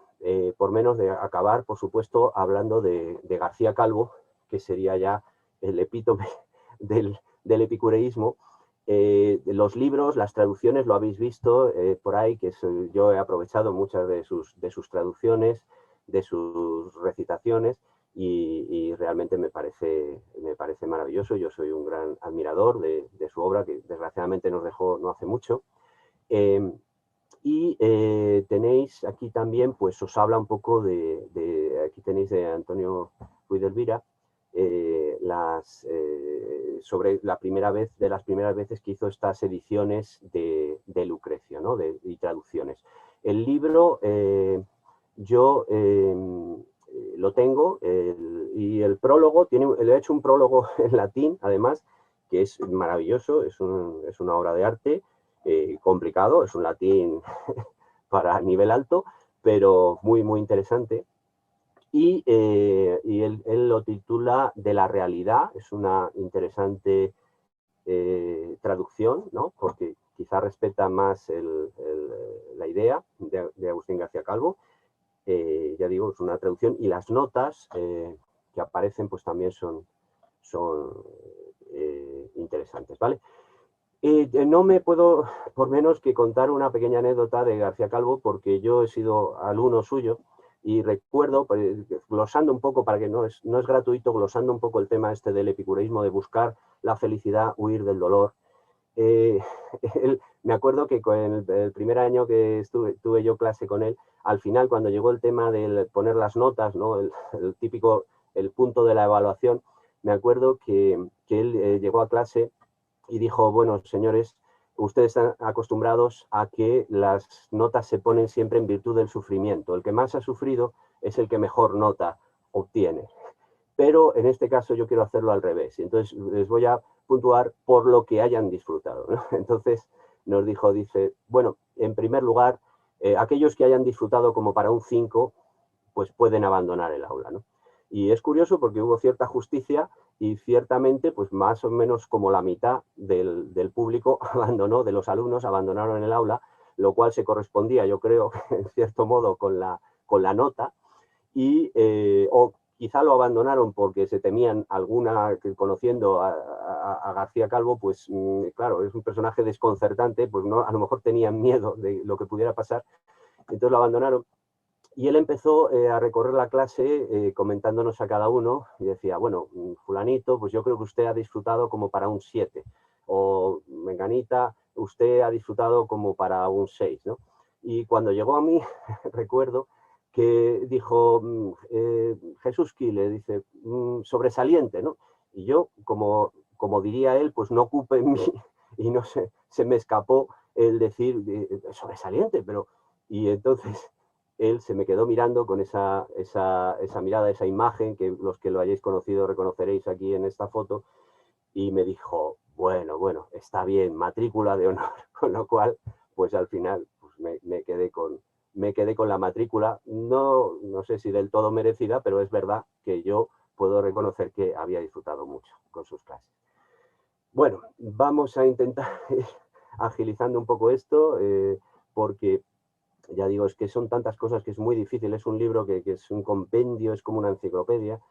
por menos de acabar, por supuesto, hablando de García Calvo, que sería ya el epítome del epicureísmo. Los libros, las traducciones, lo habéis visto por ahí, que yo he aprovechado muchas de sus traducciones, de sus recitaciones, y realmente me parece maravilloso. Yo soy un gran admirador de su obra, que desgraciadamente nos dejó no hace mucho. Y tenéis aquí también, pues os habla un poco aquí tenéis de Antonio Ruiz de Elvira, sobre las primeras veces que hizo estas ediciones de Lucrecio, ¿no? Y traducciones. El libro yo lo tengo, y el prólogo, le he hecho un prólogo en latín, además, que es maravilloso, es una obra de arte complicado, es un latín para nivel alto, pero muy, muy interesante. Y él lo titula De la realidad. Es una interesante traducción, ¿no? Porque quizá respeta más la idea de Agustín García Calvo. Ya digo, es una traducción, y las notas que aparecen pues también son interesantes, ¿vale? No me puedo por menos que contar una pequeña anécdota de García Calvo, porque yo he sido alumno suyo, y recuerdo, pues, glosando un poco, para que no es gratuito, glosando un poco el tema este del epicureísmo, de buscar la felicidad, huir del dolor. Me acuerdo que con el primer año que tuve yo clase con él, al final, cuando llegó el tema de poner las notas, ¿no? el típico, el punto de la evaluación, me acuerdo que él llegó a clase y dijo: bueno, señores, ustedes están acostumbrados a que las notas se ponen siempre en virtud del sufrimiento. El que más ha sufrido es el que mejor nota obtiene. Pero en este caso yo quiero hacerlo al revés. Entonces les voy a puntuar por lo que hayan disfrutado, ¿no? Entonces nos dice, bueno, en primer lugar, aquellos que hayan disfrutado como para un 5, pues pueden abandonar el aula, ¿no? Y es curioso porque hubo cierta justicia, y ciertamente, pues más o menos como la mitad del público abandonó, de los alumnos abandonaron el aula, lo cual se correspondía, yo creo, en cierto modo con la nota, o quizá lo abandonaron porque se temían alguna, que conociendo a García Calvo, pues claro, es un personaje desconcertante, pues no, a lo mejor tenían miedo de lo que pudiera pasar, entonces lo abandonaron. Y él empezó a recorrer la clase comentándonos a cada uno, y decía: bueno, fulanito, pues yo creo que usted ha disfrutado como para un 7. o menganita, usted ha disfrutado como para un 6, ¿no? Y cuando llegó a mí, recuerdo que dijo, Jesús Quile, dice, sobresaliente, ¿no? Y yo, como diría él, pues no ocupé en mí y no sé, se me escapó el decir sobresaliente, pero... Y entonces él se me quedó mirando con esa mirada, esa imagen, que los que lo hayáis conocido reconoceréis aquí en esta foto, y me dijo, bueno, está bien, matrícula de honor, con lo cual, pues al final pues me quedé con la matrícula, no sé si del todo merecida, pero es verdad que yo puedo reconocer que había disfrutado mucho con sus clases. Bueno, vamos a intentar ir agilizando un poco esto, porque ya digo, es que son tantas cosas que es muy difícil, es un libro que es un compendio, es como una enciclopedia,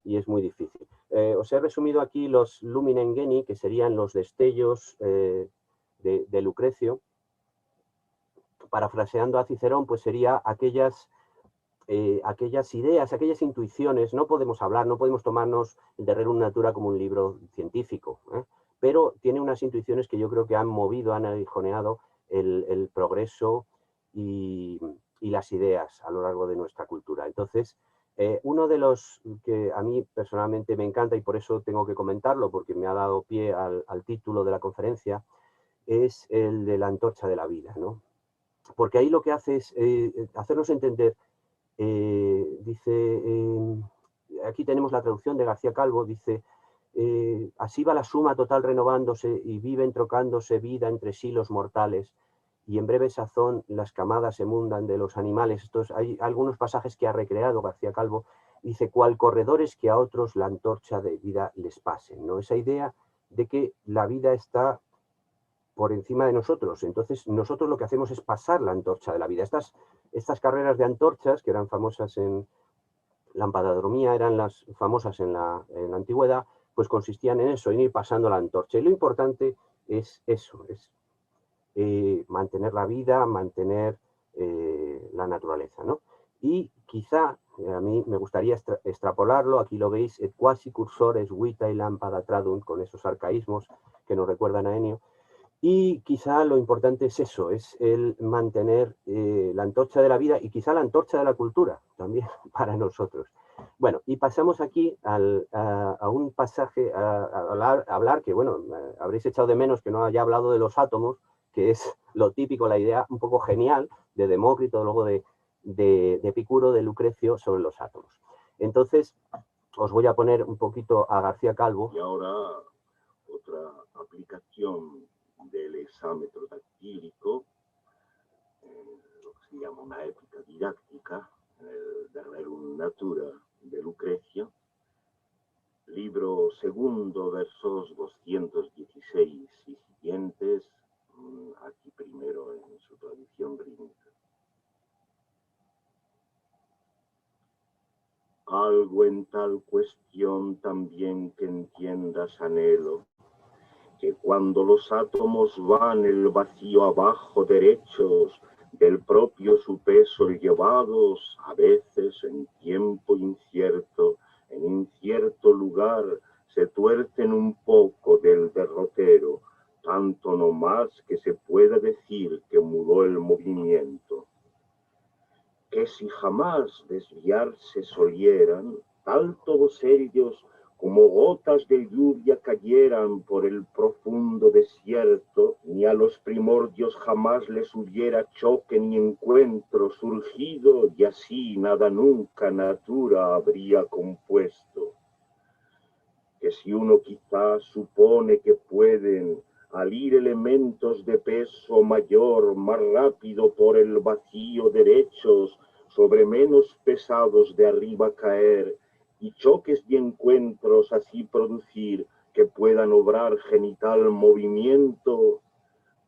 y es muy difícil. Os he resumido aquí los Luminen Geni, que serían los destellos de Lucrecio. Parafraseando a Cicerón, pues sería aquellas ideas, aquellas intuiciones. No podemos hablar, no podemos tomarnos el de Rerum Natura como un libro científico, pero tiene unas intuiciones que yo creo que han movido, han aguijoneado el progreso y las ideas a lo largo de nuestra cultura. Entonces, uno de los que a mí personalmente me encanta, y por eso tengo que comentarlo, porque me ha dado pie al título de la conferencia, es el de la antorcha de la vida, ¿no? Porque ahí lo que hace es hacernos entender, dice, aquí tenemos la traducción de García Calvo, dice, así va la suma total renovándose y viven trocándose vida entre sí los mortales, y en breve sazón las camadas se mundan de los animales. Hay algunos pasajes que ha recreado García Calvo, dice, cual corredores que a otros la antorcha de vida les pasen, ¿no? Esa idea de que la vida está por encima de nosotros, entonces nosotros lo que hacemos es pasar la antorcha de la vida. Estas carreras de antorchas, que eran famosas en la empadadromía, eran las famosas en la antigüedad, pues consistían en eso, en ir pasando la antorcha. Y lo importante es eso, es mantener la vida, mantener la naturaleza, ¿no? Y quizá, a mí me gustaría extrapolarlo, aquí lo veis, et quasi cursores vita y lámpara tradunt, con esos arcaísmos que nos recuerdan a Ennio, y quizá lo importante es eso, es el mantener la antorcha de la vida y quizá la antorcha de la cultura también para nosotros. Bueno, y pasamos aquí a un pasaje, a hablar que, bueno, habréis echado de menos que no haya hablado de los átomos, que es lo típico, la idea un poco genial de Demócrito, luego de Epicuro, de Lucrecio, sobre los átomos. Entonces, os voy a poner un poquito a García Calvo. Y ahora otra aplicación del exámetro dactílico, lo que se llama una épica didáctica, de Rerum Natura de Lucrecio, libro segundo, versos 216 y siguientes, aquí primero en su traducción rítmica. Algo en tal cuestión también que entiendas anhelo, que cuando los átomos van el vacío abajo derechos, del propio su peso llevados, a veces en tiempo incierto, en incierto lugar, se tuercen un poco del derrotero, tanto no más que se pueda decir que mudó el movimiento. Que si jamás desviarse solieran, tal todos ellos como gotas de lluvia cayeran por el profundo desierto, ni a los primordios jamás les hubiera choque ni encuentro surgido, y así nada nunca natura habría compuesto. Que si uno quizás supone que pueden al ir elementos de peso mayor más rápido por el vacío derechos, sobre menos pesados de arriba caer, y choques y encuentros así producir que puedan obrar genital movimiento,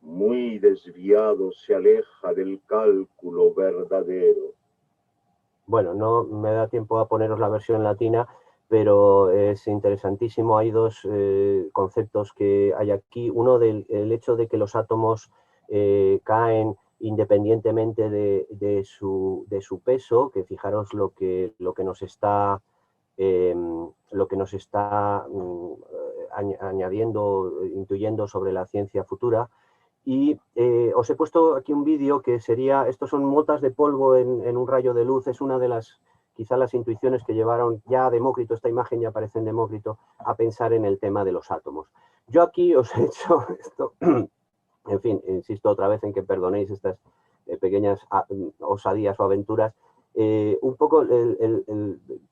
muy desviado se aleja del cálculo verdadero. Bueno, no me da tiempo a poneros la versión latina, pero es interesantísimo. Hay dos conceptos que hay aquí. Uno, el hecho de que los átomos caen independientemente de su peso, que fijaros lo que nos está añadiendo, intuyendo sobre la ciencia futura. Y os he puesto aquí un vídeo que sería, estos son motas de polvo en un rayo de luz, es una de las, quizá las intuiciones que llevaron ya a Demócrito, esta imagen ya aparece en Demócrito, a pensar en el tema de los átomos. Yo aquí os he hecho esto, en fin, insisto otra vez en que perdonéis estas pequeñas osadías o aventuras, un poco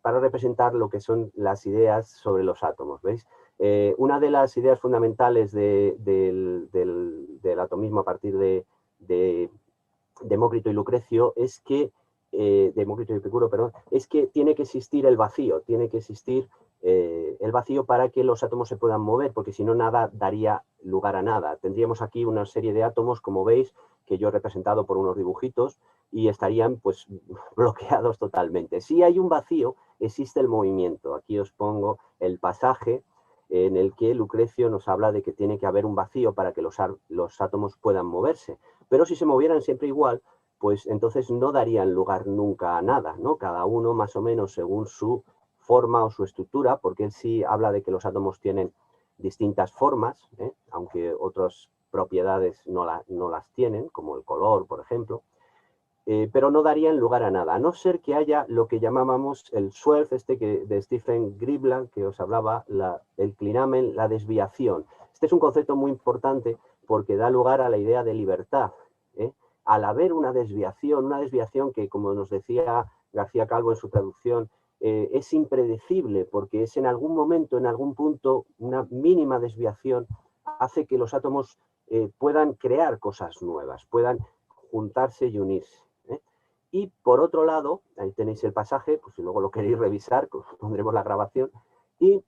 para representar lo que son las ideas sobre los átomos, ¿veis? Una de las ideas fundamentales del atomismo a partir de Demócrito y Lucrecio es que, Demócrito y Epicuro, perdón, es que tiene que existir el vacío, tiene que existir el vacío para que los átomos se puedan mover, porque si no nada daría lugar a nada. Tendríamos aquí una serie de átomos, como veis, que yo he representado por unos dibujitos, y estarían pues bloqueados totalmente. Si hay un vacío, existe el movimiento. Aquí os pongo el pasaje en el que Lucrecio nos habla de que tiene que haber un vacío para que los átomos puedan moverse. Pero si se movieran siempre igual, pues entonces no darían lugar nunca a nada, ¿no? Cada uno más o menos según su forma o su estructura, porque él sí habla de que los átomos tienen distintas formas, aunque otras propiedades no las tienen, como el color, por ejemplo, pero no darían lugar a nada, a no ser que haya lo que llamábamos el swirl, de Stephen Gribland, que os hablaba, el clinamen, la desviación. Este es un concepto muy importante porque da lugar a la idea de libertad. Al haber una desviación que, como nos decía García Calvo en su traducción, es impredecible porque es en algún momento, en algún punto, una mínima desviación hace que los átomos puedan crear cosas nuevas, puedan juntarse y unirse. Y por otro lado, ahí tenéis el pasaje, pues si luego lo queréis revisar, pues pondremos la grabación. Y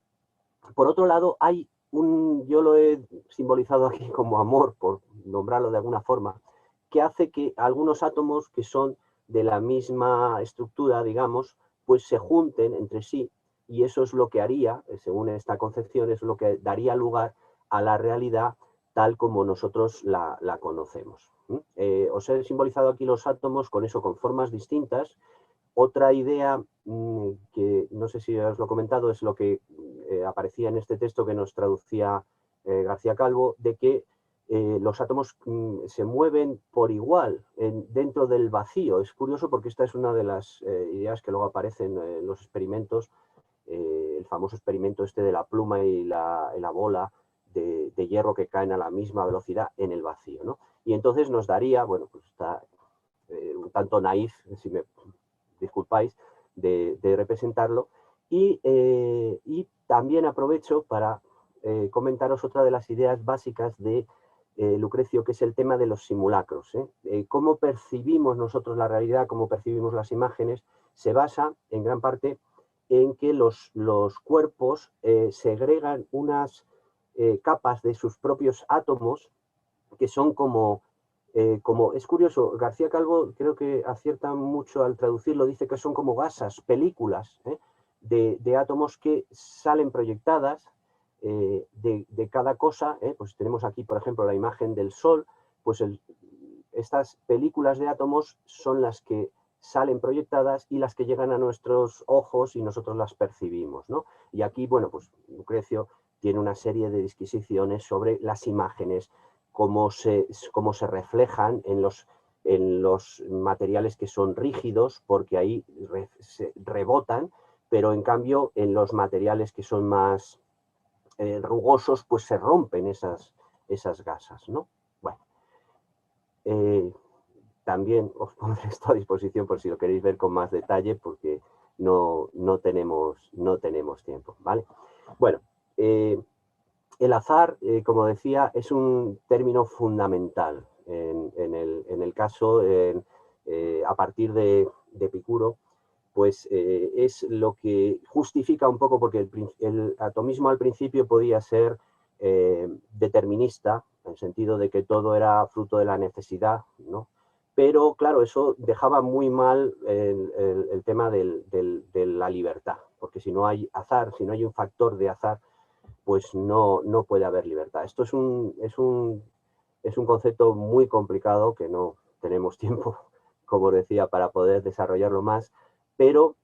por otro lado, hay yo lo he simbolizado aquí como amor, por nombrarlo de alguna forma, que hace que algunos átomos que son de la misma estructura, digamos, pues se junten entre sí, y eso es lo que haría, según esta concepción, es lo que daría lugar a la realidad tal como nosotros la conocemos. Os he simbolizado aquí los átomos con eso, con formas distintas. Otra idea que no sé si os lo he comentado es lo que aparecía en este texto que nos traducía García Calvo, de que los átomos se mueven por igual dentro del vacío. Es curioso porque esta es una de las ideas que luego aparecen en los experimentos, el famoso experimento este de la pluma y la bola de hierro que caen a la misma velocidad en el vacío, ¿no? Y entonces nos daría, bueno, pues está un tanto naif, si me disculpáis, de representarlo. Y también aprovecho para comentaros otra de las ideas básicas de Lucrecio, que es el tema de los simulacros. Cómo percibimos nosotros la realidad, cómo percibimos las imágenes, se basa en gran parte en que los cuerpos segregan unas capas de sus propios átomos que son como, es curioso, García Calvo creo que acierta mucho al traducirlo, dice que son como gasas, películas de átomos que salen proyectadas de cada cosa. Pues tenemos aquí, por ejemplo, la imagen del Sol, pues estas películas de átomos son las que salen proyectadas y las que llegan a nuestros ojos y nosotros las percibimos, ¿no? Y aquí, bueno, pues Lucrecio tiene una serie de disquisiciones sobre las imágenes, cómo se reflejan en los materiales que son rígidos, porque ahí se rebotan, pero en cambio en los materiales que son más rugosos, pues se rompen esas gasas, ¿no? Bueno, también os pondré esto a disposición por si lo queréis ver con más detalle, porque no tenemos tiempo, ¿vale? Bueno, el azar, como decía, es un término fundamental en el caso, a partir de Epicuro, pues es lo que justifica un poco, porque el atomismo al principio podía ser determinista, en el sentido de que todo era fruto de la necesidad, ¿no? Pero claro, eso dejaba muy mal el tema de la libertad, porque si no hay azar, si no hay un factor de azar, pues no puede haber libertad. Esto es un concepto muy complicado que no tenemos tiempo, como decía, para poder desarrollarlo más, pero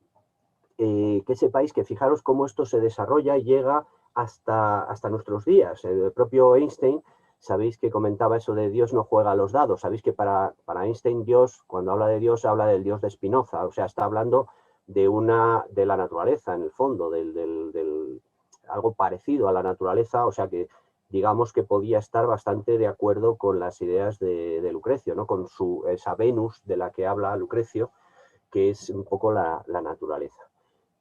que sepáis que fijaros cómo esto se desarrolla y llega hasta nuestros días. El propio Einstein, sabéis que comentaba eso de Dios no juega a los dados. Sabéis que para Einstein Dios, cuando habla de Dios, habla del Dios de Spinoza. O sea, está hablando de la naturaleza, en el fondo, algo parecido a la naturaleza. O sea que digamos que podía estar bastante de acuerdo con las ideas de Lucrecio, ¿no? Con esa Venus de la que habla Lucrecio, que es un poco la naturaleza.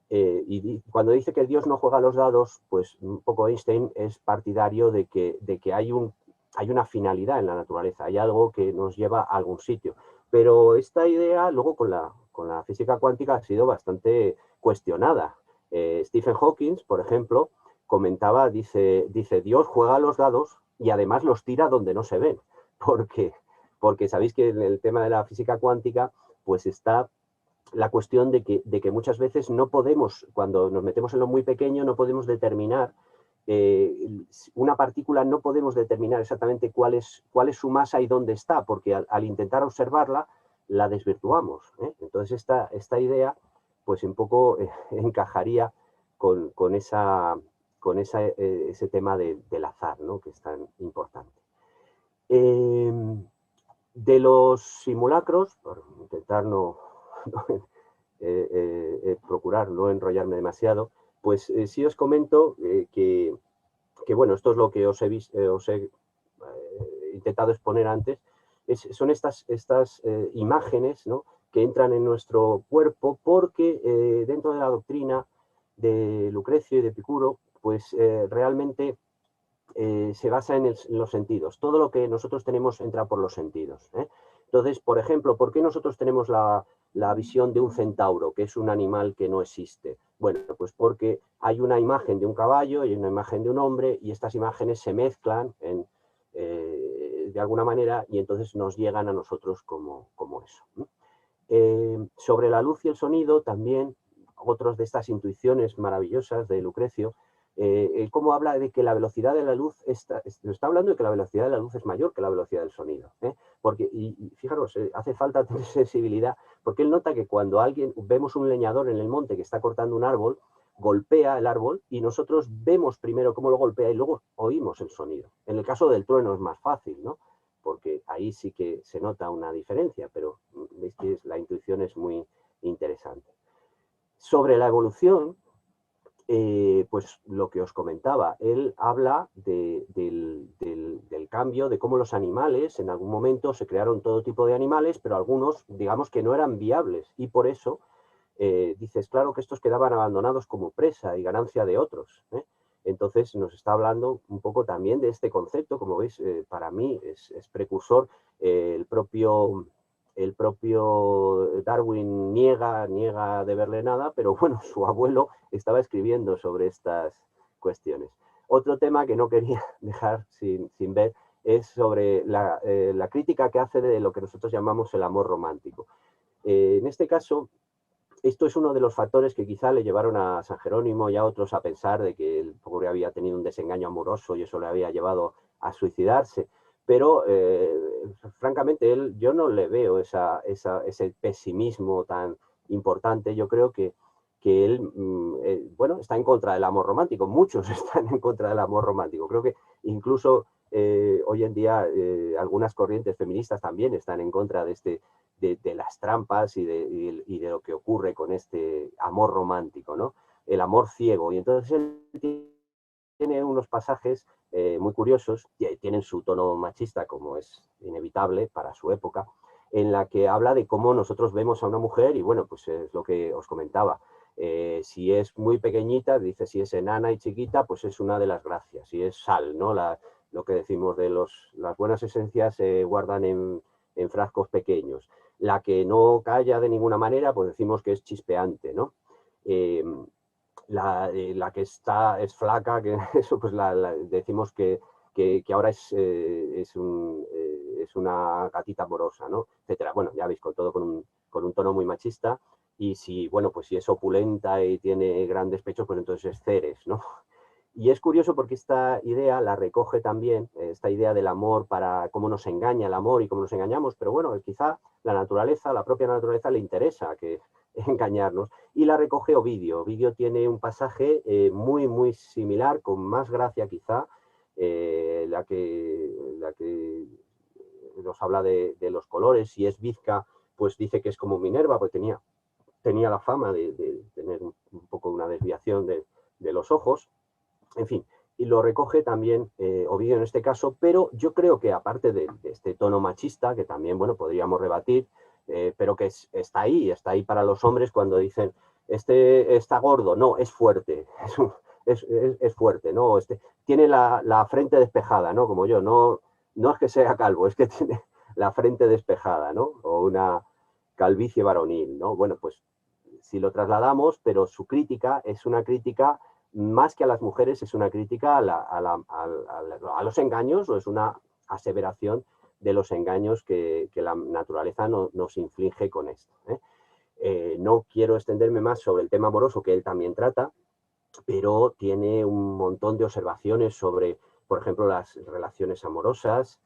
Y cuando dice que Dios no juega a los dados, pues un poco Einstein es partidario de que hay una finalidad en la naturaleza, hay algo que nos lleva a algún sitio. Pero esta idea luego con la física cuántica ha sido bastante cuestionada. Stephen Hawking, por ejemplo, comentaba, dice, Dios juega a los dados y además los tira donde no se ven, porque sabéis que en el tema de la física cuántica pues está la cuestión de que muchas veces no podemos, cuando nos metemos en lo muy pequeño, no podemos determinar una partícula, no podemos determinar exactamente cuál es su masa y dónde está, porque al intentar observarla, la desvirtuamos, ¿eh? Entonces esta idea, pues un poco encajaría con ese tema del azar, ¿no? Que es tan importante. De los simulacros, por intentar procurar no enrollarme demasiado, pues sí os comento que bueno, esto es lo que os he intentado exponer antes, son estas imágenes, ¿no? Que entran en nuestro cuerpo porque dentro de la doctrina de Lucrecio y de Epicuro, pues realmente se basa en los sentidos. Todo lo que nosotros tenemos entra por los sentidos, ¿eh? Entonces, por ejemplo, ¿por qué nosotros tenemos la visión de un centauro, que es un animal que no existe? Bueno, pues porque hay una imagen de un caballo y una imagen de un hombre y estas imágenes se mezclan de alguna manera y entonces nos llegan a nosotros como eso, ¿no? Sobre la luz y el sonido también, otras de estas intuiciones maravillosas de Lucrecio, cómo habla de que la velocidad de la luz, está hablando de que la velocidad de la luz es mayor que la velocidad del sonido, ¿eh? Porque, y fijaros, hace falta tener sensibilidad, porque él nota que cuando vemos un leñador en el monte que está cortando un árbol, golpea el árbol y nosotros vemos primero cómo lo golpea y luego oímos el sonido. En el caso del trueno es más fácil, ¿no? Porque ahí sí que se nota una diferencia, pero veis que la intuición es muy interesante. Sobre la evolución, pues lo que os comentaba, él habla del cambio, de cómo los animales, en algún momento se crearon todo tipo de animales, pero algunos, digamos que no eran viables, y por eso dices, claro que estos quedaban abandonados como presa y ganancia de otros, ¿eh? Entonces nos está hablando un poco también de este concepto, como veis, para mí es precursor, el propio Darwin niega de verle nada, pero bueno, su abuelo estaba escribiendo sobre estas cuestiones. Otro tema que no quería dejar sin ver es sobre la crítica que hace de lo que nosotros llamamos el amor romántico. En este caso, esto es uno de los factores que quizá le llevaron a San Jerónimo y a otros a pensar de que el pobre había tenido un desengaño amoroso y eso le había llevado a suicidarse. Pero, francamente, yo no le veo ese pesimismo tan importante. Yo creo que él, bueno, está en contra del amor romántico. Muchos están en contra del amor romántico. Creo que incluso hoy en día algunas corrientes feministas también están en contra de las trampas y de lo que ocurre con este amor romántico, ¿no? El amor ciego. Y entonces él tiene unos pasajes muy curiosos, que tienen su tono machista, como es inevitable para su época, en la que habla de cómo nosotros vemos a una mujer, y bueno, pues es lo que os comentaba. Si es muy pequeñita, dice, si es enana y chiquita, pues es una de las gracias, si es sal, ¿no? Lo que decimos de las buenas esencias se guardan en frascos pequeños. La que no calla de ninguna manera, pues decimos que es chispeante, ¿no? La que es flaca, que eso pues decimos que ahora es una gatita amorosa, ¿no? Etcétera. Bueno, ya veis, con un tono muy machista, y si es opulenta y tiene grandes pechos, pues entonces es Ceres, ¿no? Y es curioso porque esta idea la recoge también, esta idea del amor, para cómo nos engaña el amor y cómo nos engañamos, pero bueno, quizá la propia naturaleza le interesa que engañarnos. Y la recoge Ovidio. Ovidio tiene un pasaje muy similar, con más gracia quizá, la que nos habla de los colores. Si es bizca, pues dice que es como Minerva, pues tenía la fama de tener un poco una desviación de los ojos. En fin, y lo recoge también Ovidio en este caso, pero yo creo que aparte de este tono machista, que también, bueno, podríamos rebatir, pero que está ahí para los hombres cuando dicen, este está gordo, no, es fuerte, es fuerte, ¿no? Tiene la frente despejada, ¿no? Como yo, no es que sea calvo, es que tiene la frente despejada, ¿no? O una calvicie varonil, ¿no? Bueno, pues si lo trasladamos, pero su crítica es una crítica más que a las mujeres, es una crítica a los engaños, o es una aseveración de los engaños que la naturaleza nos inflige con esto. No quiero extenderme más sobre el tema amoroso, que él también trata, pero tiene un montón de observaciones sobre, por ejemplo, las relaciones amorosas,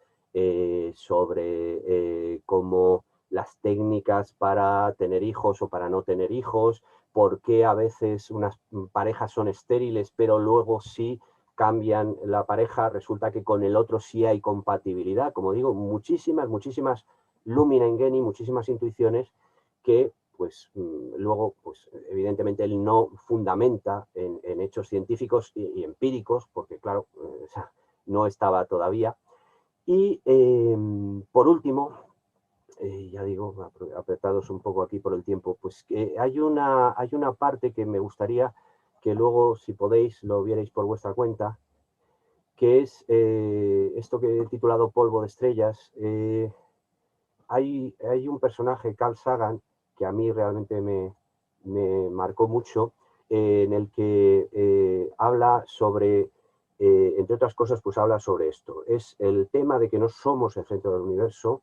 sobre cómo las técnicas para tener hijos o para no tener hijos, por qué a veces unas parejas son estériles, pero luego sí cambian la pareja, resulta que con el otro sí hay compatibilidad. Como digo, muchísimas lumina ingeni, muchísimas intuiciones que pues luego, pues evidentemente él no fundamenta en hechos científicos y empíricos, porque claro, no estaba todavía. Y por último, ya digo, apretados un poco aquí por el tiempo, pues que hay una parte que me gustaría que luego, si podéis, lo vierais por vuestra cuenta, que es esto que he titulado Polvo de Estrellas. Hay un personaje, Carl Sagan, que a mí realmente me marcó mucho, en el que habla sobre, entre otras cosas, pues habla sobre esto. Es el tema de que no somos el centro del universo.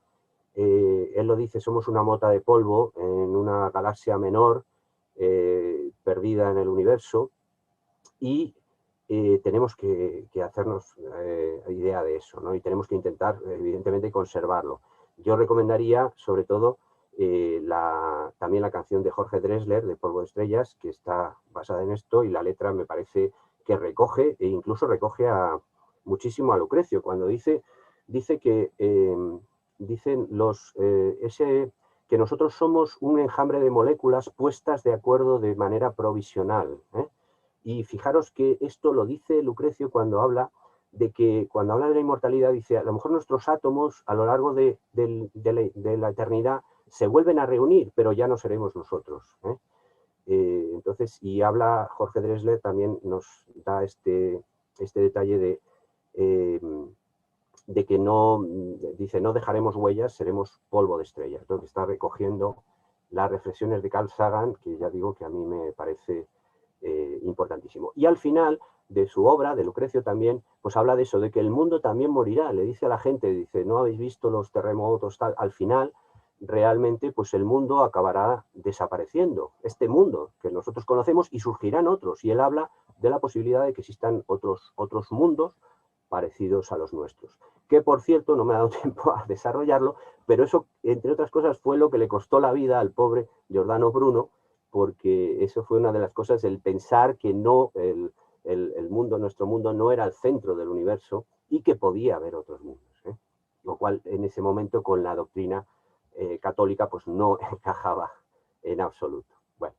Él lo dice, somos una mota de polvo en una galaxia menor, perdida en el universo, y tenemos que hacernos idea de eso, ¿no? Y tenemos que intentar, evidentemente, conservarlo. Yo recomendaría, sobre todo, también la canción de Jorge Drexler, de Polvo de Estrellas, que está basada en esto, y la letra me parece que recoge, e incluso recoge muchísimo a Lucrecio, cuando dice que dicen que nosotros somos un enjambre de moléculas puestas de acuerdo de manera provisional, ¿eh? Y fijaros que esto lo dice Lucrecio cuando habla de la inmortalidad, dice, a lo mejor nuestros átomos a lo largo de la eternidad se vuelven a reunir, pero ya no seremos nosotros, ¿eh? Entonces, y habla Jorge Drexler, también nos da este detalle de que no, dice, no dejaremos huellas, seremos polvo de estrellas, ¿no? Que está recogiendo las reflexiones de Carl Sagan, que ya digo que a mí me parece importantísimo. Y al final de su obra, de Lucrecio también, pues habla de eso, de que el mundo también morirá. Le dice a la gente, dice, no habéis visto los terremotos, tal. Al final, realmente, pues el mundo acabará desapareciendo. Este mundo que nosotros conocemos, y surgirán otros. Y él habla de la posibilidad de que existan otros mundos parecidos a los nuestros. Que, por cierto, no me ha dado tiempo a desarrollarlo, pero eso, entre otras cosas, fue lo que le costó la vida al pobre Giordano Bruno, porque eso fue una de las cosas, el pensar que no, nuestro mundo no era el centro del universo y que podía haber otros mundos, ¿eh? Lo cual en ese momento con la doctrina católica pues no encajaba en absoluto. Bueno,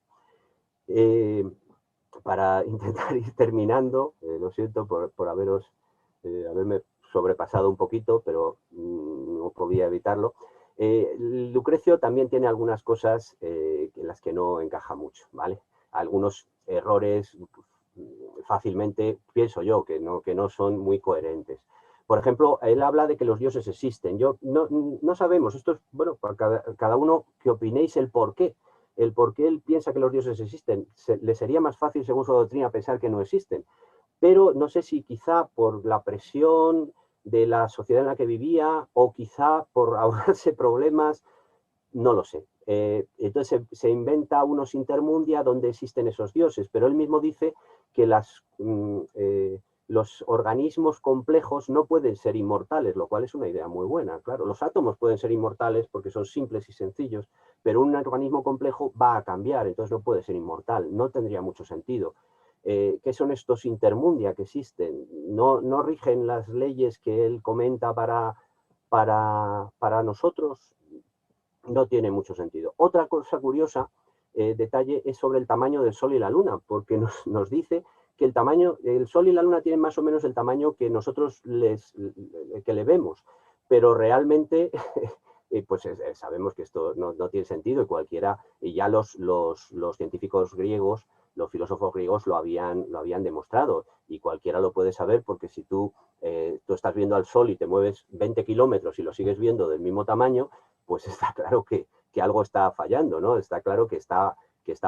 para intentar ir terminando, lo siento por haberme sobrepasado un poquito, pero no podía evitarlo. Lucrecio también tiene algunas cosas en las que no encaja mucho, ¿vale? Algunos errores fácilmente, pienso yo, que no son muy coherentes. Por ejemplo, él habla de que los dioses existen. No sabemos, esto es, bueno, para cada uno que opinéis el por qué. El por qué él piensa que los dioses existen. Le sería más fácil, según su doctrina, pensar que no existen. Pero no sé si quizá por la presión de la sociedad en la que vivía o quizá por ahorrarse problemas, no lo sé. Entonces se inventa unos intermundia donde existen esos dioses, pero él mismo dice que los organismos complejos no pueden ser inmortales, lo cual es una idea muy buena. Claro, los átomos pueden ser inmortales porque son simples y sencillos, pero un organismo complejo va a cambiar, entonces no puede ser inmortal, no tendría mucho sentido. ¿Qué son estos intermundia que existen? No rigen las leyes que él comenta para nosotros, no tiene mucho sentido. Otra cosa curiosa, detalle, es sobre el tamaño del Sol y la Luna, porque nos dice que el Sol y la Luna tienen más o menos el tamaño que nosotros que le vemos, pero realmente pues sabemos que esto no tiene sentido, y cualquiera, y ya los científicos griegos, los filósofos griegos lo habían demostrado, y cualquiera lo puede saber, porque si tú estás viendo al Sol y te mueves 20 kilómetros y lo sigues viendo del mismo tamaño, pues está claro que algo está fallando, ¿no? Está claro que está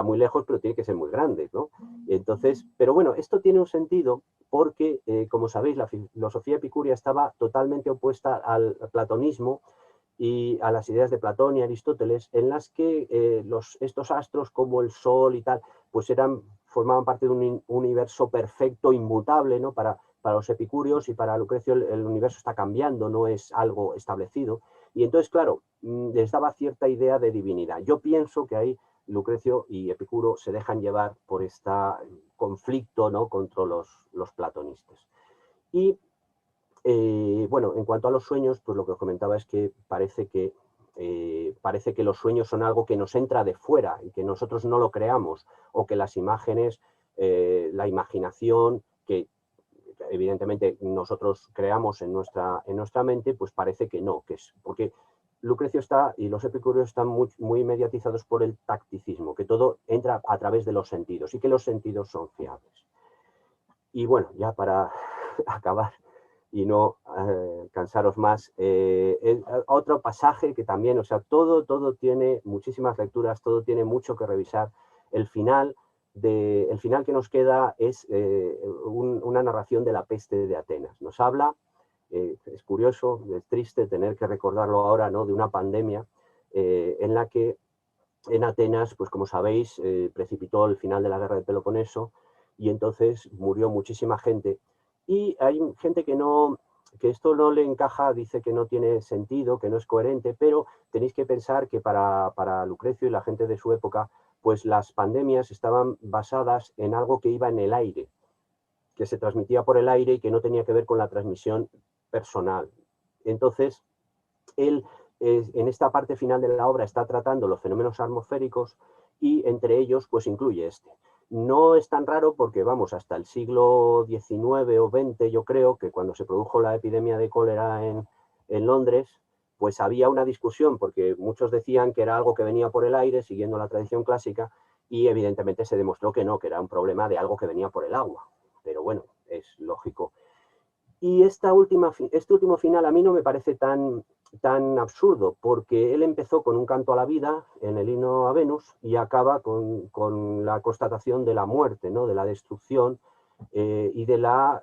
muy lejos, pero tiene que ser muy grande, ¿no? Entonces, pero bueno, esto tiene un sentido porque, como sabéis, la filosofía epicúrea estaba totalmente opuesta al platonismo y a las ideas de Platón y Aristóteles, en las que estos astros como el Sol y tal, pues formaban parte de un universo perfecto, inmutable, ¿no? Para los epicúreos, y para Lucrecio el universo está cambiando, no es algo establecido. Y entonces, claro, les daba cierta idea de divinidad. Yo pienso que ahí Lucrecio y Epicuro se dejan llevar por este conflicto, ¿no? Contra los platonistas. Y bueno, en cuanto a los sueños, pues lo que os comentaba es que parece que los sueños son algo que nos entra de fuera y que nosotros no lo creamos, o que las imágenes, la imaginación, que evidentemente nosotros creamos en nuestra mente, pues parece que no, que es porque Lucrecio y los epicúreos están muy mediatizados por el tacticismo, que todo entra a través de los sentidos y que los sentidos son fiables. Y bueno, ya para acabar y no cansaros más, otro pasaje que también, o sea, todo tiene muchísimas lecturas, todo tiene mucho que revisar. El final que nos queda es una narración de la peste de Atenas. Nos habla, es curioso, es triste tener que recordarlo ahora, ¿no?, de una pandemia en la que en Atenas, pues como sabéis, precipitó el final de la guerra del Peloponeso, y entonces murió muchísima gente. Y hay gente que esto no le encaja, dice que no tiene sentido, que no es coherente, pero tenéis que pensar que para Lucrecio y la gente de su época, pues las pandemias estaban basadas en algo que iba en el aire, que se transmitía por el aire y que no tenía que ver con la transmisión personal. Entonces, él en esta parte final de la obra está tratando los fenómenos atmosféricos, y entre ellos pues incluye este. No es tan raro porque, vamos, hasta el siglo XIX o XX, yo creo que cuando se produjo la epidemia de cólera en Londres, pues había una discusión, porque muchos decían que era algo que venía por el aire, siguiendo la tradición clásica, y evidentemente se demostró que no, que era un problema de algo que venía por el agua. Pero bueno, es lógico. Y este último final a mí no me parece tan absurdo, porque él empezó con un canto a la vida en el himno a Venus y acaba con la constatación de la muerte, ¿no?, de la destrucción y de la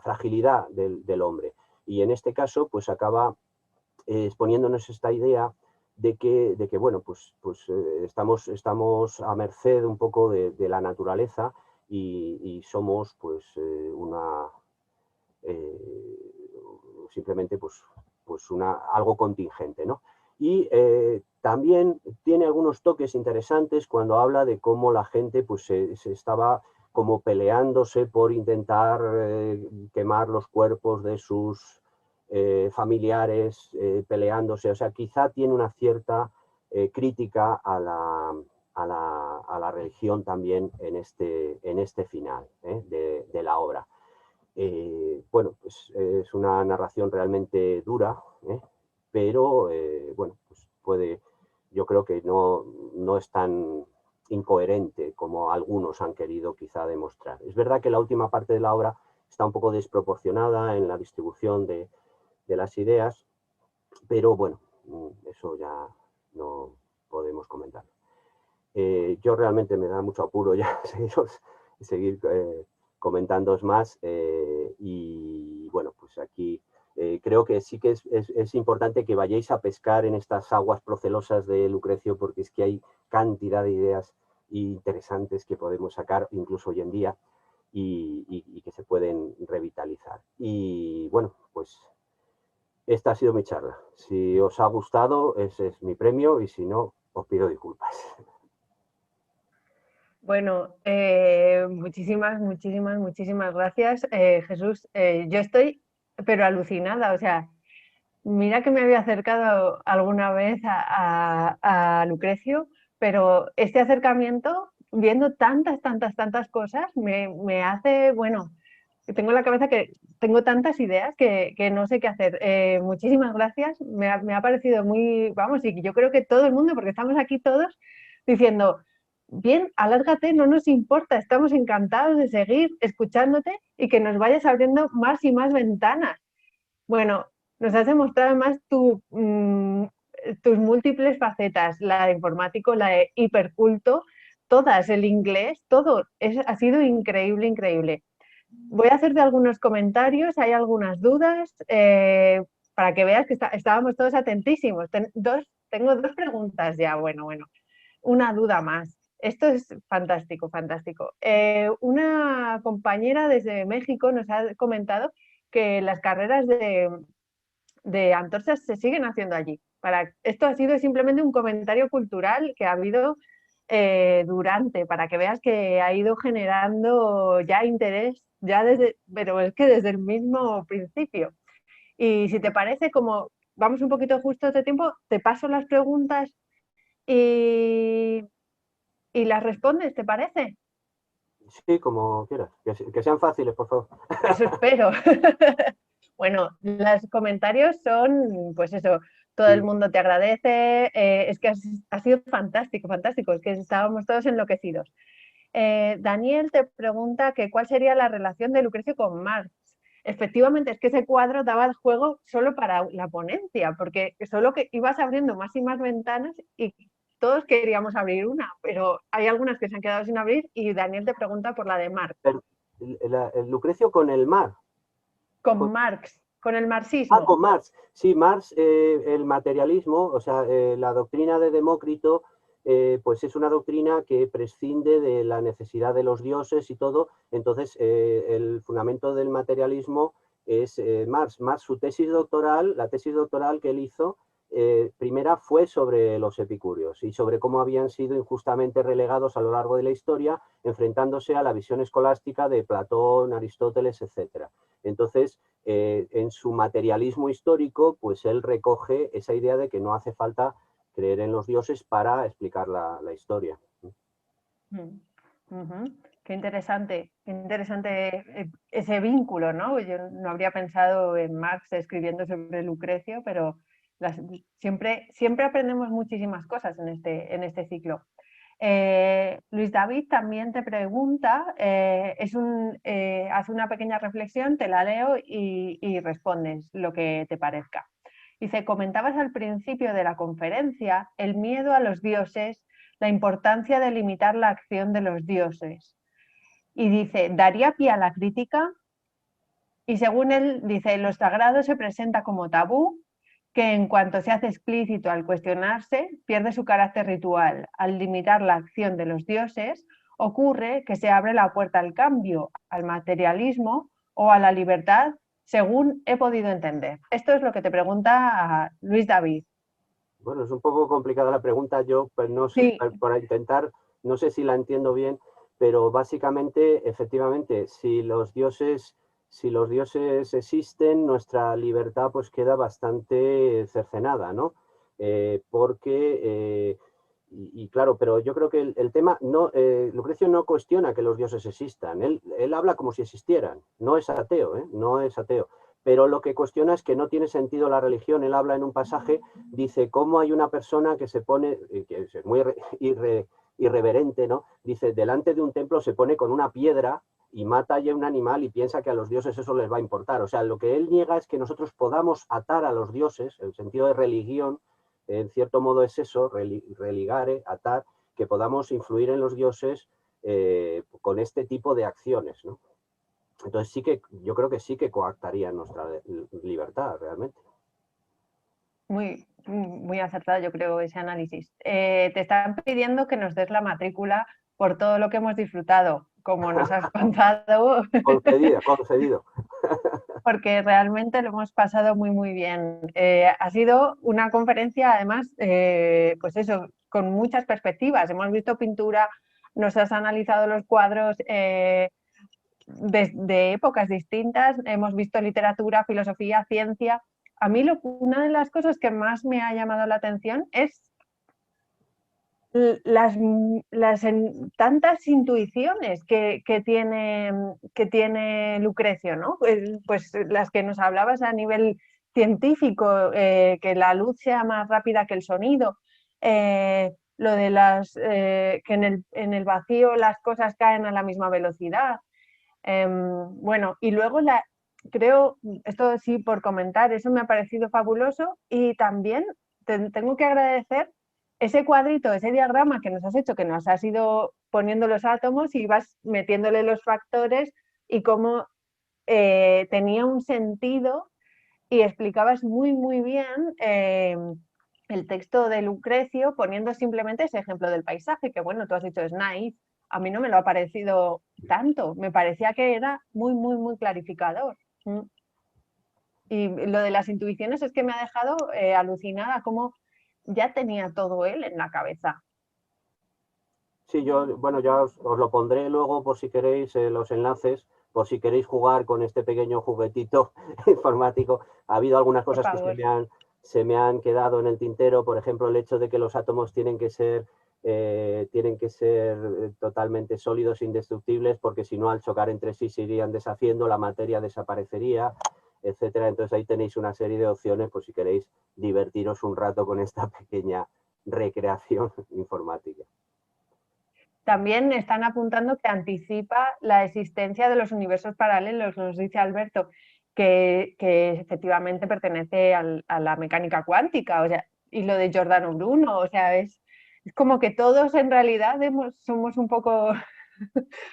fragilidad del hombre. Y en este caso, pues acaba exponiéndonos esta idea de que bueno, pues estamos a merced un poco de la naturaleza, y somos pues simplemente pues algo contingente, ¿no? Y también tiene algunos toques interesantes cuando habla de cómo la gente pues se estaba como peleándose por intentar quemar los cuerpos de sus familiares, peleándose. O sea, quizá tiene una cierta crítica a la religión también en este final de la obra. Bueno, pues es una narración realmente dura, pero bueno, pues yo creo que no es tan incoherente como algunos han querido quizá demostrar. Es verdad que la última parte de la obra está un poco desproporcionada en la distribución de las ideas, pero bueno, eso ya no podemos comentar. Yo realmente me da mucho apuro ya seguir comentándoos más, y bueno, pues aquí creo que sí que es importante que vayáis a pescar en estas aguas procelosas de Lucrecio, porque es que hay cantidad de ideas interesantes que podemos sacar incluso hoy en día. y que se pueden revitalizar. Y bueno, pues esta ha sido mi charla. Si os ha gustado, ese es mi premio, y si no, os pido disculpas. Bueno, muchísimas gracias, Jesús. Yo estoy, pero alucinada, o sea, mira que me había acercado alguna vez a Lucrecio, pero este acercamiento, viendo tantas cosas, me hace, bueno, tengo en la cabeza que tengo tantas ideas que no sé qué hacer. Muchísimas gracias, me ha parecido muy, vamos, y yo creo que todo el mundo, porque estamos aquí todos diciendo, bien, alárgate, no nos importa, estamos encantados de seguir escuchándote y que nos vayas abriendo más y más ventanas. Bueno, nos has demostrado además tus múltiples facetas, la de informático, la de hiperculto, todas, el inglés, todo, ha sido increíble, increíble. Voy a hacerte algunos comentarios, hay algunas dudas, para que veas que estábamos todos atentísimos. Tengo dos preguntas ya, bueno, una duda más. Esto es fantástico, fantástico. Una compañera desde México nos ha comentado que las carreras de antorchas se siguen haciendo allí. Esto ha sido simplemente un comentario cultural que ha habido para que veas que ha ido generando ya interés, pero es que desde el mismo principio. Y si te parece, como vamos un poquito justos de tiempo, te paso las preguntas y, y las respondes, ¿te parece? Sí, como quieras. Que sean fáciles, por favor. Eso espero. Bueno, los comentarios son, pues eso, todo el mundo te agradece, es que ha sido fantástico, fantástico, es que estábamos todos enloquecidos. Daniel te pregunta que cuál sería la relación de Lucrecio con Marx. Efectivamente, es que ese cuadro daba el juego solo para la ponencia, porque solo que ibas abriendo más y más ventanas y todos queríamos abrir una, pero hay algunas que se han quedado sin abrir y Daniel te pregunta por la de Marx. El Lucrecio con el mar. Con Marx, con el marxismo. Con Marx. Sí, Marx, el materialismo, o sea, la doctrina de Demócrito, pues es una doctrina que prescinde de la necesidad de los dioses y todo. Entonces, el fundamento del materialismo es Marx. Marx, su tesis doctoral, la tesis doctoral que él hizo, primera fue sobre los epicúreos y sobre cómo habían sido injustamente relegados a lo largo de la historia, enfrentándose a la visión escolástica de Platón, Aristóteles, etc. Entonces, en su materialismo histórico, pues él recoge esa idea de que no hace falta creer en los dioses para explicar la historia. Qué interesante ese vínculo, ¿no? Yo no habría pensado en Marx escribiendo sobre Lucrecio, pero siempre aprendemos muchísimas cosas en este ciclo. Luis David también te pregunta, hace una pequeña reflexión, te la leo y respondes lo que te parezca. Dice, comentabas al principio de la conferencia el miedo a los dioses, la importancia de limitar la acción de los dioses. Y dice, ¿daría pie a la crítica? Y según él, dice, lo sagrado se presenta como tabú, que en cuanto se hace explícito al cuestionarse, pierde su carácter ritual. Al limitar la acción de los dioses, ocurre que se abre la puerta al cambio, al materialismo o a la libertad, según he podido entender. Esto es lo que te pregunta Luis David. Bueno, es un poco complicada la pregunta, yo pues no sé, Sí. para intentar, no sé si la entiendo bien, pero básicamente, efectivamente, si los dioses existen, nuestra libertad pues queda bastante cercenada, ¿no? Y claro, pero yo creo que el tema, Lucrecio no cuestiona que los dioses existan, él habla como si existieran, no es ateo, no es ateo. Pero lo que cuestiona es que no tiene sentido la religión. Él habla en un pasaje, dice, cómo hay una persona que se pone, que es muy irreverente, ¿no? Dice, delante de un templo se pone con una piedra y mata ya un animal y piensa que a los dioses eso les va a importar. O sea, lo que él niega es que nosotros podamos atar a los dioses, el sentido de religión, en cierto modo es eso, religare, atar, que podamos influir en los dioses con este tipo de acciones, ¿no? Entonces yo creo que sí que coartaría nuestra libertad realmente. Muy acertado, yo creo, ese análisis. Te están pidiendo que nos des la matrícula por todo lo que hemos disfrutado. como nos has contado, Concedido. porque realmente lo hemos pasado muy, muy bien. Ha sido una conferencia, además, pues eso, con muchas perspectivas. Hemos visto pintura, nos has analizado los cuadros de épocas distintas, hemos visto literatura, filosofía, ciencia. A mí una de las cosas que más me ha llamado la atención es tantas intuiciones que tiene Lucrecio, ¿no? Pues las que nos hablabas a nivel científico, que la luz sea más rápida que el sonido, lo de que en el vacío las cosas caen a la misma velocidad. Bueno, y luego creo, esto sí por comentar, eso me ha parecido fabuloso, y también tengo que agradecer ese cuadrito, ese diagrama que nos has hecho, que nos has ido poniendo los átomos y vas metiéndole los factores, y cómo tenía un sentido y explicabas muy, muy bien el texto de Lucrecio, poniendo simplemente ese ejemplo del paisaje, que bueno, tú has dicho es naif, a mí no me lo ha parecido tanto, me parecía que era muy, muy, muy clarificador. Y lo de las intuiciones es que me ha dejado alucinada, cómo ya tenía todo él en la cabeza. Sí, bueno, ya os lo pondré luego por si queréis los enlaces, por si queréis jugar con este pequeño juguetito informático. Ha habido algunas Por cosas que favor. se me han quedado en el tintero, por ejemplo, el hecho de que los átomos tienen que ser totalmente sólidos e indestructibles, porque si no, al chocar entre sí se irían deshaciendo, la materia desaparecería, etcétera. Entonces ahí tenéis una serie de opciones por si queréis divertiros un rato con esta pequeña recreación informática. También están apuntando que anticipa la existencia de los universos paralelos, nos dice Alberto, que efectivamente pertenece a la mecánica cuántica, o sea, y lo de Giordano Bruno, o sea, es como que todos en realidad somos un poco,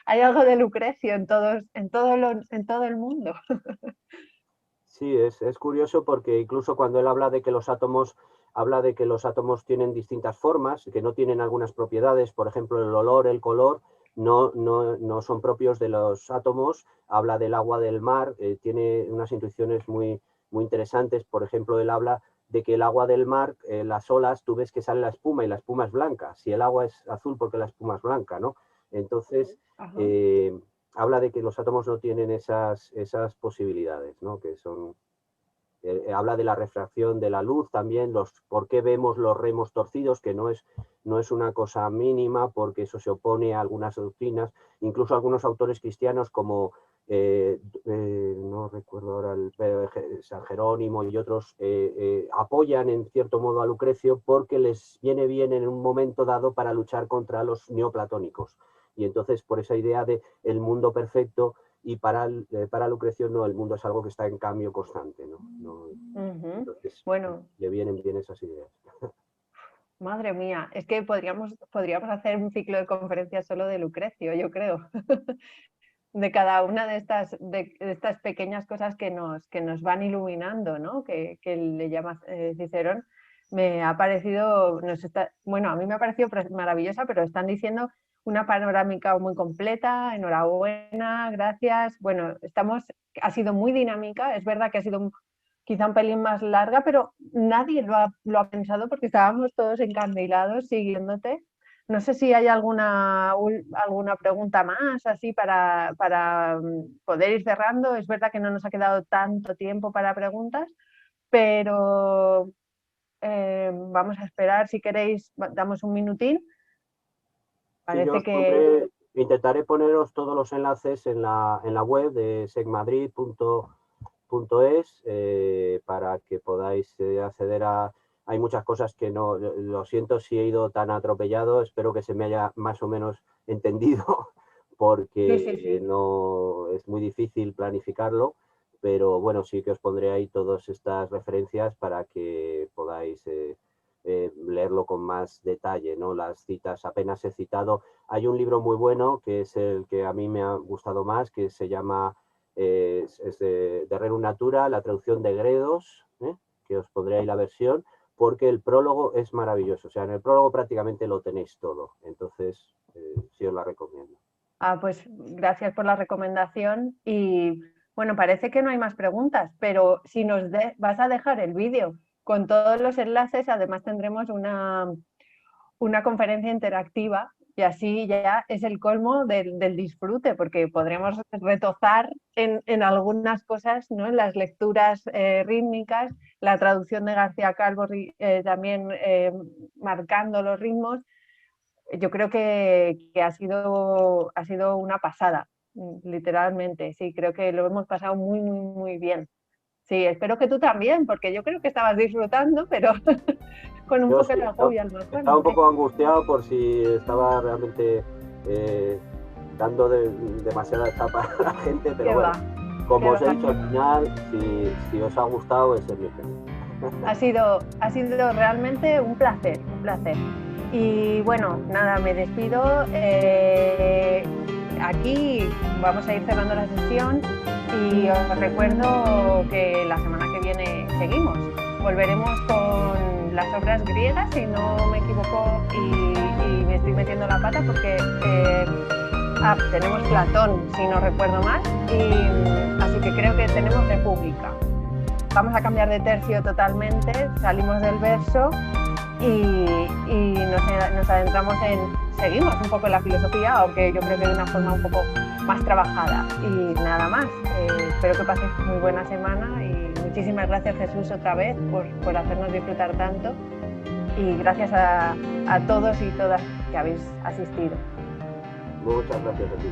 hay algo de Lucrecio en todo el mundo. Sí, es curioso porque incluso cuando él habla de que los átomos tienen distintas formas, que no tienen algunas propiedades, por ejemplo, el olor, el color, no son propios de los átomos. Habla del agua del mar, tiene unas intuiciones muy, muy interesantes. Por ejemplo, él habla de que el agua del mar, las olas, tú ves que sale la espuma y la espuma es blanca. Si el agua es azul, porque la espuma es blanca, ¿no? Entonces, habla de que los átomos no tienen esas posibilidades, ¿no? Que son, habla de la refracción de la luz también, por qué vemos los remos torcidos, que no es una cosa mínima, porque eso se opone a algunas doctrinas. Incluso algunos autores cristianos como, no recuerdo ahora, San Jerónimo y otros, apoyan en cierto modo a Lucrecio porque les viene bien en un momento dado para luchar contra los neoplatónicos. Y entonces, por esa idea de el mundo perfecto, y para Lucrecio no, el mundo es algo que está en cambio constante, ¿no? Entonces, Bueno, le vienen bien esas ideas. madre mía, es que podríamos hacer un ciclo de conferencias solo de Lucrecio, yo creo. De cada una de estas pequeñas cosas que nos van iluminando, ¿no? Que le llama Cicerón. Me ha parecido, bueno, a mí me ha parecido maravillosa, pero están diciendo una panorámica muy completa. Enhorabuena, gracias. Bueno, ha sido muy dinámica, es verdad que ha sido quizá un pelín más larga, pero nadie lo ha pensado porque estábamos todos encandilados siguiéndote. No sé si hay alguna pregunta más así para poder ir cerrando. Es verdad que no nos ha quedado tanto tiempo para preguntas, pero vamos a esperar. Si queréis, damos un minutín. Sí, yo Parece os que... intentaré poneros todos los enlaces en la web de segmadrid.es para que podáis acceder a... Hay muchas cosas que no, lo siento si he ido tan atropellado, espero que se me haya más o menos entendido, porque Sí. no es muy difícil planificarlo, pero bueno, sí que os pondré ahí todas estas referencias para que podáis leerlo con más detalle, ¿no? Las citas apenas he citado. Hay un libro muy bueno que es el que a mí me ha gustado más, que se llama es de Rerum Natura, la traducción de Gredos, que os pondré ahí la versión, porque el prólogo es maravilloso. O sea, en el prólogo prácticamente lo tenéis todo. Entonces, sí os la recomiendo. Pues gracias por la recomendación y bueno, parece que no hay más preguntas, pero si vas a dejar el vídeo con todos los enlaces, además tendremos una conferencia interactiva y así ya es el colmo del disfrute, porque podremos retozar en algunas cosas, ¿no? En las lecturas rítmicas, la traducción de García Calvo también marcando los ritmos. Yo creo que ha sido una pasada, literalmente. Sí, creo que lo hemos pasado muy, muy, muy bien. Sí, espero que tú también, porque yo creo que estabas disfrutando, pero con un poco de agobio a lo mejor. Estaba un poco angustiado por si estaba realmente dando demasiada chapa a la gente, pero bueno, como os he dicho al final, si os ha gustado, ese es mi premio. Ha sido realmente un placer, un placer. Y bueno, nada, me despido. Aquí vamos a ir cerrando la sesión y os recuerdo que la semana que viene seguimos. Volveremos con las obras griegas, si no me equivoco y me estoy metiendo la pata, porque tenemos Platón, si no recuerdo mal, así que creo que tenemos República. Vamos a cambiar de tercio totalmente, salimos del verso y nos adentramos seguimos un poco en la filosofía, aunque yo creo que de una forma un poco más trabajada. Y nada más, espero que paséis muy buena semana y muchísimas gracias, Jesús, otra vez por hacernos disfrutar tanto, y gracias a todos y todas que habéis asistido. Muchas gracias a ti.